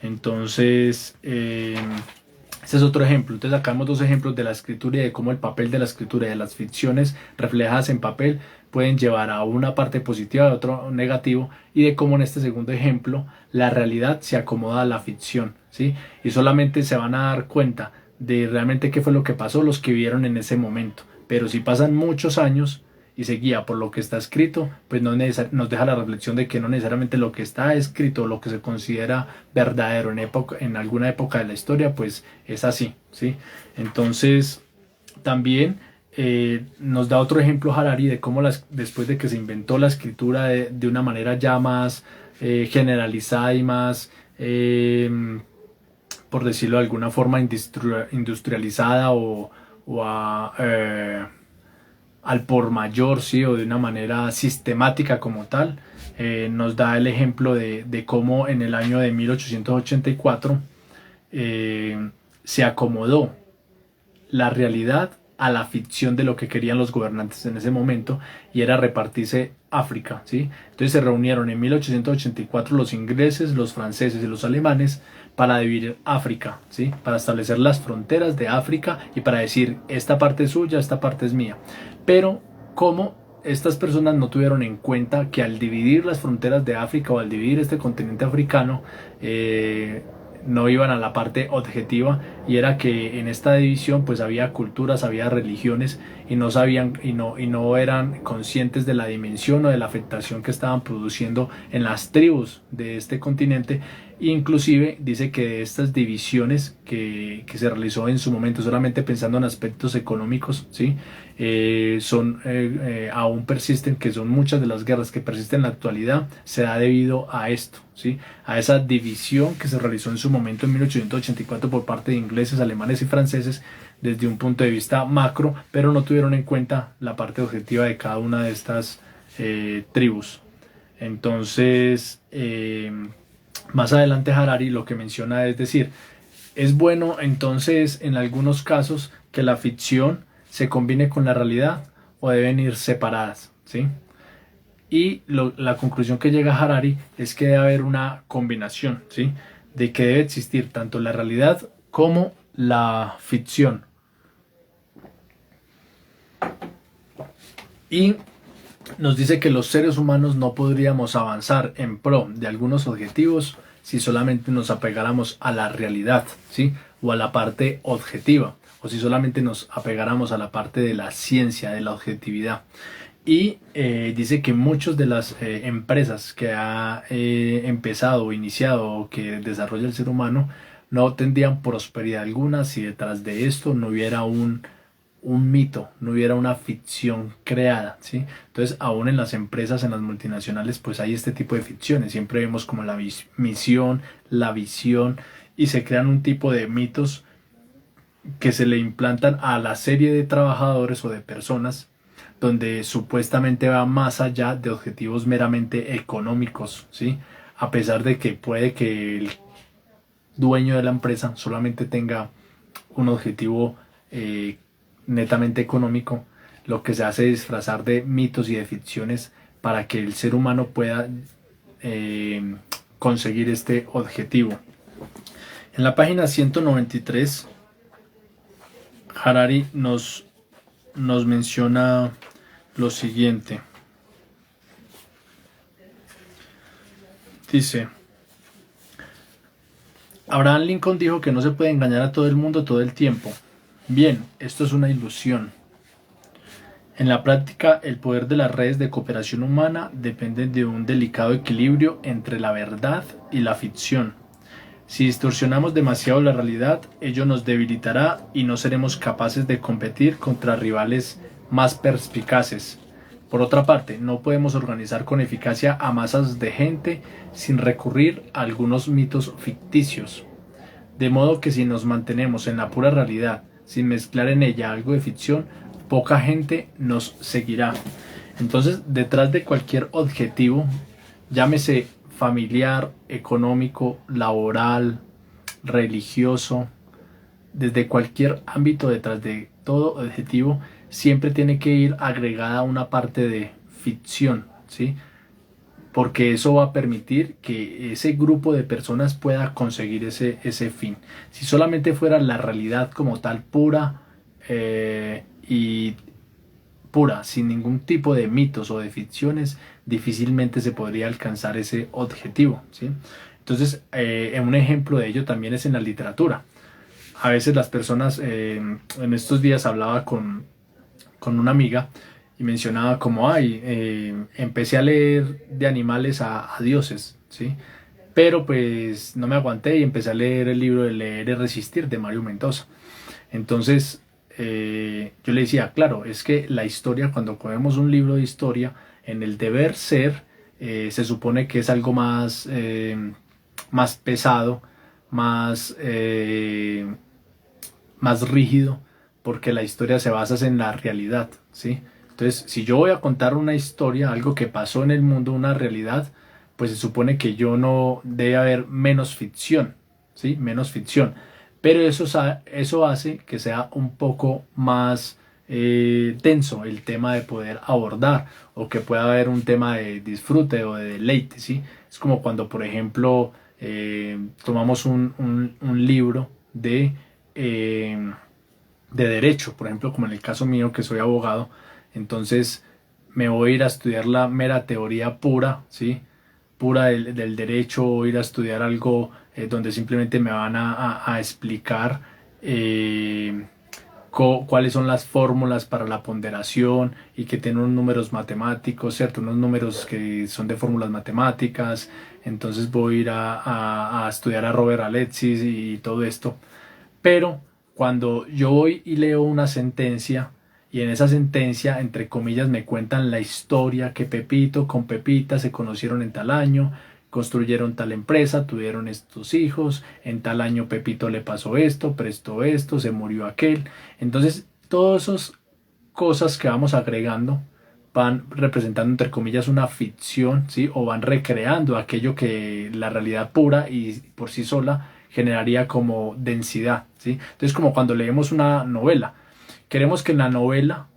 Entonces, este es otro ejemplo. Entonces acá vemos dos ejemplos de la escritura y de cómo el papel de la escritura y de las ficciones reflejadas en papel pueden llevar a una parte positiva y a otro negativo, y de cómo en este segundo ejemplo la realidad se acomoda a la ficción, ¿sí? Y solamente se van a dar cuenta de realmente qué fue lo que pasó los que vieron en ese momento. Pero si pasan muchos años y se guía por lo que está escrito, pues nos deja la reflexión de que no necesariamente lo que está escrito, lo que se considera verdadero en alguna época de la historia, pues es así, ¿sí? Entonces, también nos da otro ejemplo Harari de cómo después de que se inventó la escritura de una manera ya más generalizada y más, por decirlo de alguna forma, industrializada o al por mayor, sí, o de una manera sistemática como tal, nos da el ejemplo de cómo en el año de 1884 se acomodó la realidad a la ficción de lo que querían los gobernantes en ese momento, y era repartirse África, ¿sí? Entonces se reunieron en 1884 los ingleses, los franceses y los alemanes para dividir África, ¿sí? Para establecer las fronteras de África y para decir esta parte es suya, esta parte es mía. Pero como estas personas no tuvieron en cuenta que al dividir las fronteras de África o al dividir este continente africano, no iban a la parte objetiva, y era que en esta división pues había culturas, había religiones, y no sabían y no eran conscientes de la dimensión o de la afectación que estaban produciendo en las tribus de este continente. Inclusive dice que de estas divisiones que se realizó en su momento solamente pensando en aspectos económicos, ¿sí? Aún persisten, que son muchas de las guerras que persisten en la actualidad, se da debido a esto, ¿sí? A esa división que se realizó en su momento en 1884 por parte de ingleses, alemanes y franceses desde un punto de vista macro, pero no tuvieron en cuenta la parte objetiva de cada una de estas tribus. Entonces, más adelante Harari lo que menciona es decir, es bueno entonces en algunos casos que la ficción se combine con la realidad, o deben ir separadas, ¿sí? Y la conclusión que llega Harari es que debe haber una combinación, ¿sí? De que debe existir tanto la realidad como la ficción. Y nos dice que los seres humanos no podríamos avanzar en pro de algunos objetivos si solamente nos apegáramos a la realidad, ¿sí? O a la parte objetiva, o si solamente nos apegáramos a la parte de la ciencia, de la objetividad. Y dice que muchas de las empresas que ha empezado o iniciado o que desarrolla el ser humano no tendrían prosperidad alguna si detrás de esto no hubiera un mito, no hubiera una ficción creada, ¿sí? Entonces, aún en las empresas, en las multinacionales, pues hay este tipo de ficciones. Siempre vemos como la misión, la visión, y se crean un tipo de mitos que se le implantan a la serie de trabajadores o de personas, donde supuestamente va más allá de objetivos meramente económicos, ¿sí? A pesar de que puede que dueño de la empresa solamente tenga un objetivo netamente económico, lo que se hace es disfrazar de mitos y de ficciones para que el ser humano pueda conseguir este objetivo. En la página 193, Harari nos menciona lo siguiente. Dice: Abraham Lincoln dijo que no se puede engañar a todo el mundo todo el tiempo. Bien, esto es una ilusión. En la práctica, el poder de las redes de cooperación humana depende de un delicado equilibrio entre la verdad y la ficción. Si distorsionamos demasiado la realidad, ello nos debilitará y no seremos capaces de competir contra rivales más perspicaces. Por otra parte, no podemos organizar con eficacia a masas de gente sin recurrir a algunos mitos ficticios. De modo que si nos mantenemos en la pura realidad, sin mezclar en ella algo de ficción, poca gente nos seguirá. Entonces, detrás de cualquier objetivo, llámese familiar, económico, laboral, religioso, desde cualquier ámbito, detrás de todo objetivo, siempre tiene que ir agregada una parte de ficción, ¿sí? Porque eso va a permitir que ese grupo de personas pueda conseguir ese fin. Si solamente fuera la realidad como tal, pura y pura, sin ningún tipo de mitos o de ficciones, difícilmente se podría alcanzar ese objetivo, ¿sí? Entonces, un ejemplo de ello también es en la literatura. A veces las personas, en estos días hablaba con una amiga y mencionaba como, empecé a leer de animales a dioses, ¿sí? Pero pues no me aguanté y empecé a leer el libro de Leer y Resistir de Mario Mendoza. Entonces, yo le decía, claro, es que la historia, cuando cogemos un libro de historia, en el deber ser, se supone que es algo más, más pesado, más, más rígido, porque la historia se basa en la realidad, ¿sí? Entonces, si yo voy a contar una historia, algo que pasó en el mundo, una realidad, pues se supone que yo no debe haber menos ficción, ¿sí? Menos ficción. Pero eso hace que sea un poco más tenso el tema de poder abordar, o que pueda haber un tema de disfrute o de deleite, ¿sí? Es como cuando, por ejemplo, tomamos un libro de derecho, por ejemplo, como en el caso mío, que soy abogado. Entonces me voy a ir a estudiar la mera teoría pura, ¿sí? Pura del derecho, o ir a estudiar algo donde simplemente me van a explicar cuáles son las fórmulas para la ponderación, y que tienen unos números matemáticos, ¿cierto? Unos números que son de fórmulas matemáticas. Entonces voy a ir a estudiar a Robert Alexis y todo esto. Pero cuando yo voy y leo una sentencia, y en esa sentencia, entre comillas, me cuentan la historia que Pepito con Pepita se conocieron en tal año, construyeron tal empresa, tuvieron estos hijos, en tal año Pepito le pasó esto, prestó esto, se murió aquel. Entonces, todas esas cosas que vamos agregando van representando, entre comillas, una ficción, ¿sí? O van recreando aquello que la realidad pura y por sí sola generaría como densidad, ¿sí? Entonces, como cuando leemos una novela, queremos que en la novela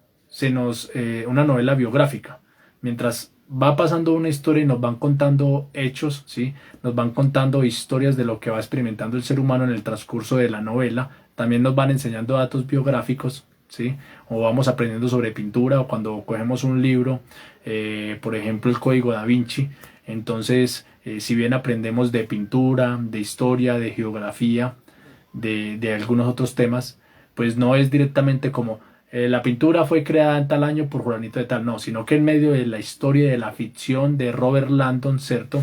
una novela biográfica, mientras va pasando una historia y nos van contando hechos, ¿sí? Nos van contando historias de lo que va experimentando el ser humano en el transcurso de la novela, también nos van enseñando datos biográficos, ¿sí? O vamos aprendiendo sobre pintura, o cuando cogemos un libro, por ejemplo el Código Da Vinci. Entonces, si bien aprendemos de pintura, de historia, de geografía, de algunos otros temas, pues no es directamente como la pintura fue creada en tal año por fulanito de tal, no, sino que en medio de la historia de la ficción de Robert Landon, ¿cierto?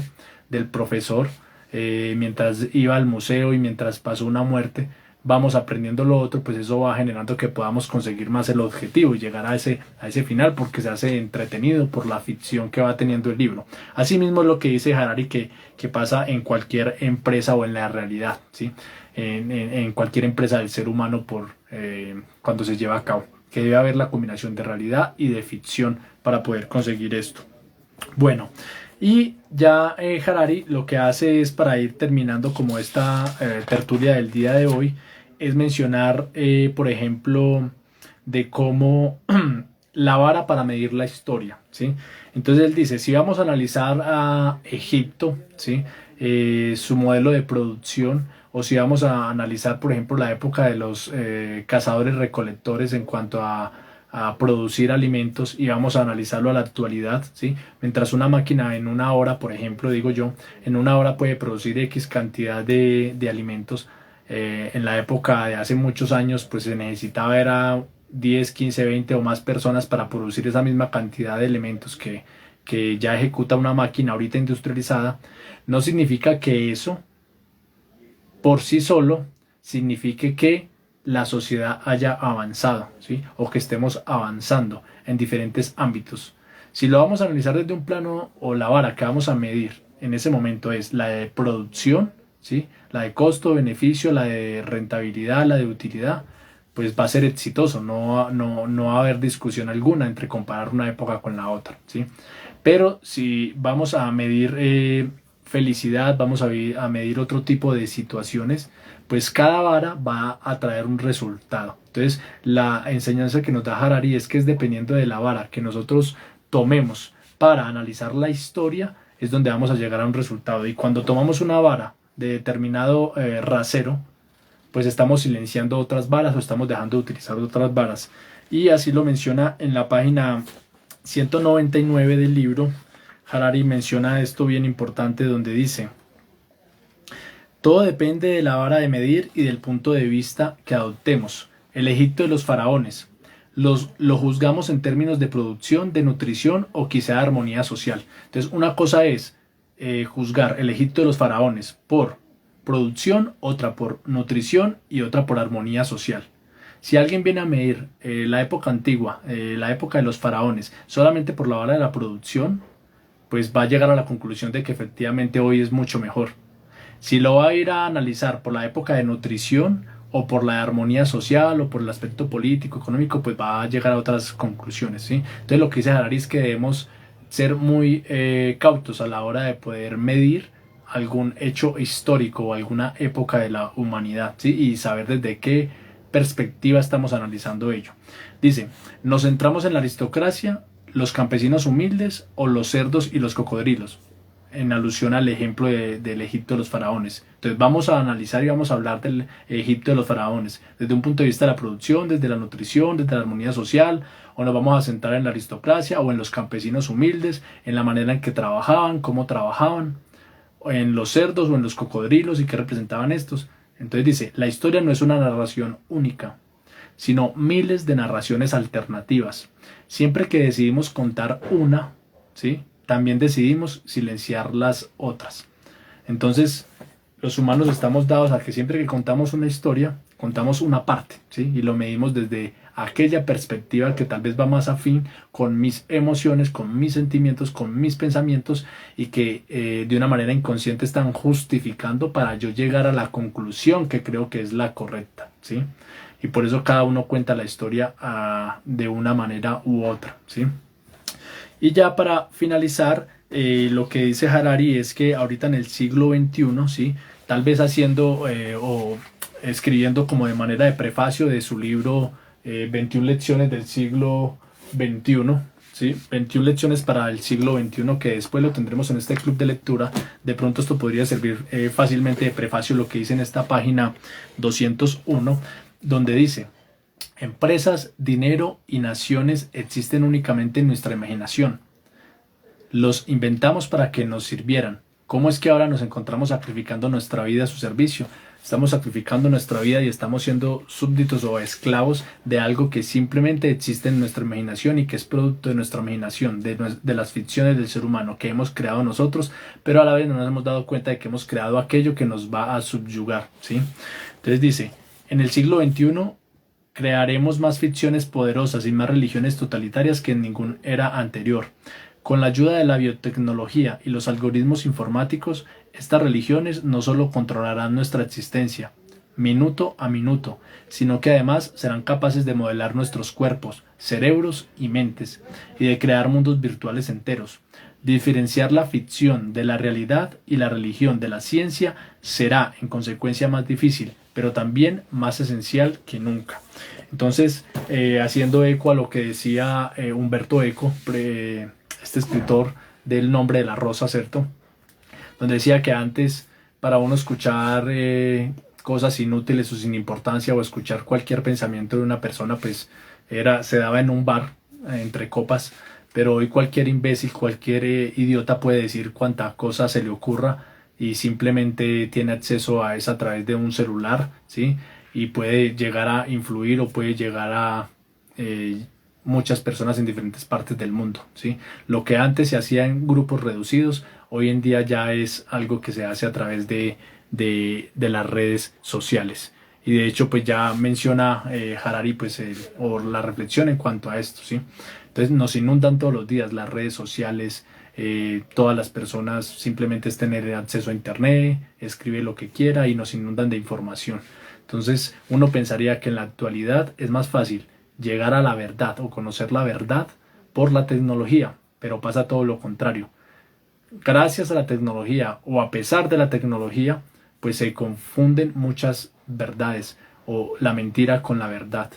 Del profesor, mientras iba al museo y mientras pasó una muerte, vamos aprendiendo lo otro, pues eso va generando que podamos conseguir más el objetivo y llegar a ese final, porque se hace entretenido por la ficción que va teniendo el libro. Asimismo es lo que dice Harari, que pasa en cualquier empresa o en la realidad, ¿sí? En cualquier empresa del ser humano cuando se lleva a cabo, que debe haber la combinación de realidad y de ficción para poder conseguir esto. Bueno, Y ya Harari lo que hace es, para ir terminando como esta tertulia del día de hoy, es mencionar, por ejemplo, de cómo la vara para medir la historia, ¿sí? Entonces él dice, si vamos a analizar a Egipto, ¿sí? Su modelo de producción, o si vamos a analizar, por ejemplo, la época de los cazadores recolectores en cuanto a producir alimentos, y vamos a analizarlo a la actualidad, ¿sí? Mientras una máquina en una hora, por ejemplo, digo yo, en una hora puede producir X cantidad de alimentos, en la época de hace muchos años pues se necesitaba era 10, 15, 20 o más personas para producir esa misma cantidad de elementos que ya ejecuta una máquina ahorita industrializada. No significa que eso por sí solo signifique que la sociedad haya avanzado, ¿sí? O que estemos avanzando en diferentes ámbitos. Si lo vamos a analizar desde un plano, o la vara que vamos a medir en ese momento es la de producción, ¿sí? La de costo, beneficio, la de rentabilidad, la de utilidad, pues va a ser exitoso, no va a haber discusión alguna entre comparar una época con la otra, ¿sí? Pero si vamos a medir felicidad, vamos a medir otro tipo de situaciones, pues cada vara va a traer un resultado. Entonces, la enseñanza que nos da Harari es que es dependiendo de la vara que nosotros tomemos para analizar la historia, es donde vamos a llegar a un resultado. Y cuando tomamos una vara de determinado rasero, pues estamos silenciando otras varas o estamos dejando de utilizar otras varas. Y así lo menciona en la página 199 del libro. Harari menciona esto bien importante, donde dice: todo depende de la vara de medir y del punto de vista que adoptemos. El Egipto de los faraones. Lo juzgamos en términos de producción, de nutrición o quizá de armonía social. Entonces, una cosa es juzgar el Egipto de los faraones por producción, otra por nutrición y otra por armonía social. Si alguien viene a medir la época antigua, la época de los faraones, solamente por la vara de la producción, pues va a llegar a la conclusión de que efectivamente hoy es mucho mejor. Si lo va a ir a analizar por la época de nutrición o por la armonía social o por el aspecto político, económico, pues va a llegar a otras conclusiones, ¿sí? Entonces lo que dice Harari es que debemos ser muy cautos a la hora de poder medir algún hecho histórico o alguna época de la humanidad, ¿sí? Y saber desde qué perspectiva estamos analizando ello. Dice, nos centramos en la aristocracia, los campesinos humildes o los cerdos y los cocodrilos, en alusión al ejemplo del Egipto de los faraones. Entonces vamos a analizar y vamos a hablar del Egipto de los faraones desde un punto de vista de la producción, desde la nutrición, desde la armonía social, o nos vamos a centrar en la aristocracia o en los campesinos humildes, en la manera en que trabajaban, cómo trabajaban, o en los cerdos o en los cocodrilos y qué representaban estos. Entonces dice, la historia no es una narración única, sino miles de narraciones alternativas. Siempre que decidimos contar una, ¿sí?, también decidimos silenciar las otras. Entonces, los humanos estamos dados a que siempre que contamos una historia, contamos una parte, ¿sí? Y lo medimos desde aquella perspectiva que tal vez va más afín con mis emociones, con mis sentimientos, con mis pensamientos, y que de una manera inconsciente están justificando para yo llegar a la conclusión que creo que es la correcta, ¿sí? Y por eso cada uno cuenta la historia de una manera u otra, ¿sí? Y ya para finalizar, lo que dice Harari es que ahorita en el siglo XXI, ¿sí?, tal vez haciendo o escribiendo como de manera de prefacio de su libro 21 lecciones del siglo XXI, ¿sí?, 21 lecciones para el siglo XXI, que después lo tendremos en este club de lectura. De pronto esto podría servir fácilmente de prefacio, lo que dice en esta página 201, donde dice: empresas, dinero y naciones existen únicamente en nuestra imaginación. Los inventamos para que nos sirvieran. ¿Cómo es que ahora nos encontramos sacrificando nuestra vida a su servicio? Estamos sacrificando nuestra vida y estamos siendo súbditos o esclavos de algo que simplemente existe en nuestra imaginación y que es producto de nuestra imaginación, de las ficciones del ser humano que hemos creado nosotros, pero a la vez no nos hemos dado cuenta de que hemos creado aquello que nos va a subyugar, ¿sí? Entonces dice, en el siglo XXI crearemos más ficciones poderosas y más religiones totalitarias que en ninguna era anterior. Con la ayuda de la biotecnología y los algoritmos informáticos, estas religiones no solo controlarán nuestra existencia, minuto a minuto, sino que además serán capaces de modelar nuestros cuerpos, cerebros y mentes, y de crear mundos virtuales enteros. Diferenciar la ficción de la realidad y la religión de la ciencia será en consecuencia más difícil, pero también más esencial que nunca. Entonces, haciendo eco a lo que decía Humberto Eco, este escritor del Nombre de la Rosa, ¿cierto? Donde decía que antes, para uno escuchar cosas inútiles o sin importancia, o escuchar cualquier pensamiento de una persona, pues se daba en un bar entre copas, pero hoy cualquier imbécil, cualquier idiota puede decir cuanta cosa se le ocurra y simplemente tiene acceso a eso a través de un celular, ¿sí? Y puede llegar a influir o puede llegar a muchas personas en diferentes partes del mundo, ¿sí? Lo que antes se hacía en grupos reducidos, hoy en día ya es algo que se hace a través de las redes sociales. Y de hecho, pues ya menciona Harari, pues, o la reflexión en cuanto a esto, ¿sí? Entonces nos inundan todos los días las redes sociales, todas las personas simplemente es tener acceso a internet, escribe lo que quiera y nos inundan de información. Entonces uno pensaría que en la actualidad es más fácil llegar a la verdad o conocer la verdad por la tecnología, pero pasa todo lo contrario. Gracias a la tecnología o a pesar de la tecnología, pues se confunden muchas verdades o la mentira con la verdad.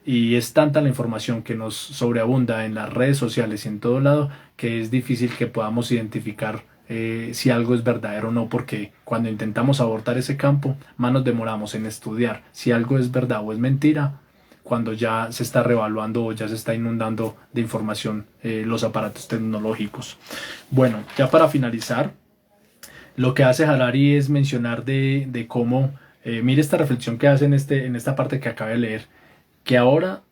Y es tanta la información que nos sobreabunda en las redes sociales y en todo lado que es difícil que podamos identificar si algo es verdadero o no, porque cuando intentamos abordar ese campo, más nos demoramos en estudiar si algo es verdad o es mentira, cuando ya se está revaluando o ya se está inundando de información los aparatos tecnológicos. Bueno, ya para finalizar, lo que hace Harari es mencionar de cómo, mire esta reflexión que hace en esta parte que acabé de leer, que ahora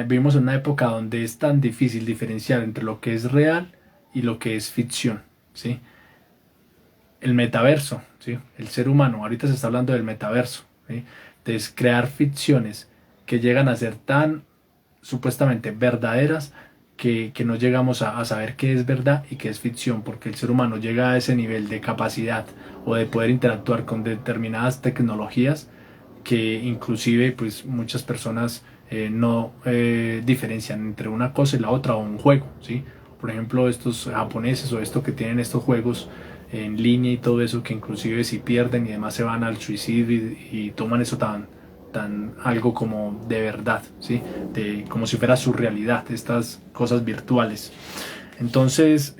vivimos en una época donde es tan difícil diferenciar entre lo que es real y lo que es ficción, ¿sí? El metaverso, ¿sí? El ser humano, ahorita se está hablando del metaverso, ¿sí? Entonces, crear ficciones que llegan a ser tan supuestamente verdaderas que no llegamos a saber qué es verdad y qué es ficción, porque el ser humano llega a ese nivel de capacidad o de poder interactuar con determinadas tecnologías que inclusive pues muchas personas no diferencian entre una cosa y la otra o un juego, ¿sí? Por ejemplo, estos japoneses o estos que tienen estos juegos en línea y todo eso, que inclusive si pierden y demás se van al suicidio y toman eso tan algo como de verdad, ¿sí? Como si fuera su realidad, estas cosas virtuales. Entonces,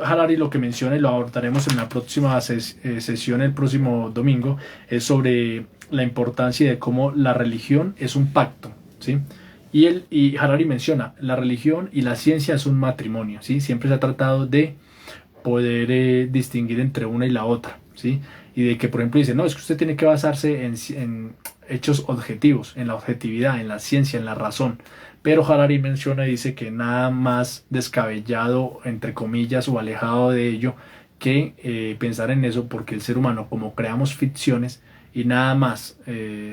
Harari lo que menciona y lo abordaremos en la próxima sesión el próximo domingo es sobre la importancia de cómo la religión es un pacto, ¿sí? Y Harari menciona, la religión y la ciencia es un matrimonio, ¿sí? Siempre se ha tratado de poder distinguir entre una y la otra, ¿sí? Y de que, por ejemplo, dice, no, es que usted tiene que basarse en hechos objetivos, en la objetividad, en la ciencia, en la razón. Pero Harari menciona y dice que nada más descabellado, entre comillas, o alejado de ello, que pensar en eso, porque el ser humano, como creamos ficciones, y nada más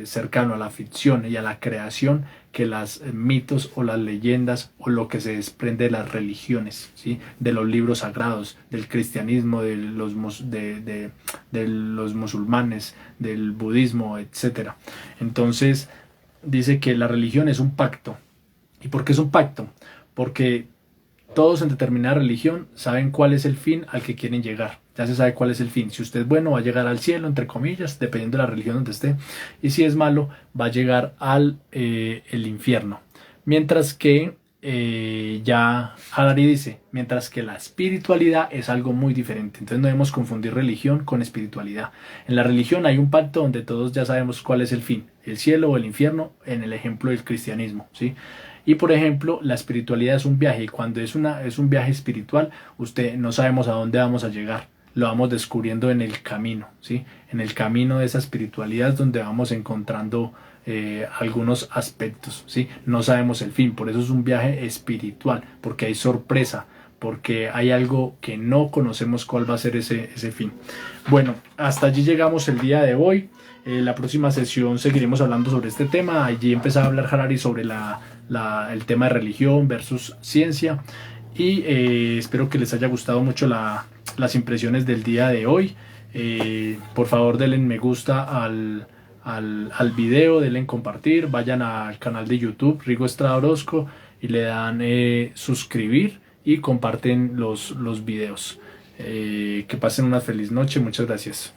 cercano a la ficción y a la creación que los mitos o las leyendas o lo que se desprende de las religiones, ¿sí? De los libros sagrados, del cristianismo, de los musulmanes, del budismo, etc. Entonces dice que la religión es un pacto. ¿Y por qué es un pacto? Porque todos en determinada religión saben cuál es el fin al que quieren llegar. Ya se sabe cuál es el fin. Si usted es bueno, va a llegar al cielo, entre comillas, dependiendo de la religión donde esté. Y si es malo, va a llegar al el infierno. Mientras que ya Harari dice, mientras que la espiritualidad es algo muy diferente. Entonces no debemos confundir religión con espiritualidad. En la religión hay un pacto donde todos ya sabemos cuál es el fin, el cielo o el infierno, en el ejemplo del cristianismo, ¿sí? Y por ejemplo, la espiritualidad es un viaje y cuando es un viaje espiritual, usted no sabemos a dónde vamos a llegar. Lo vamos descubriendo en el camino, ¿sí? En el camino de esa espiritualidad es donde vamos encontrando algunos aspectos, ¿sí? No sabemos el fin, por eso es un viaje espiritual, porque hay sorpresa, porque hay algo que no conocemos cuál va a ser ese fin. Bueno, hasta allí llegamos el día de hoy. La próxima sesión seguiremos hablando sobre este tema. Allí empezaba a hablar Harari sobre el tema de religión versus ciencia. Y espero que les haya gustado mucho las impresiones del día de hoy. Por favor, denle me gusta al video, denle en compartir, vayan al canal de YouTube Rigo Estrada Orozco y le dan suscribir y comparten los videos. Que pasen una feliz noche, muchas gracias.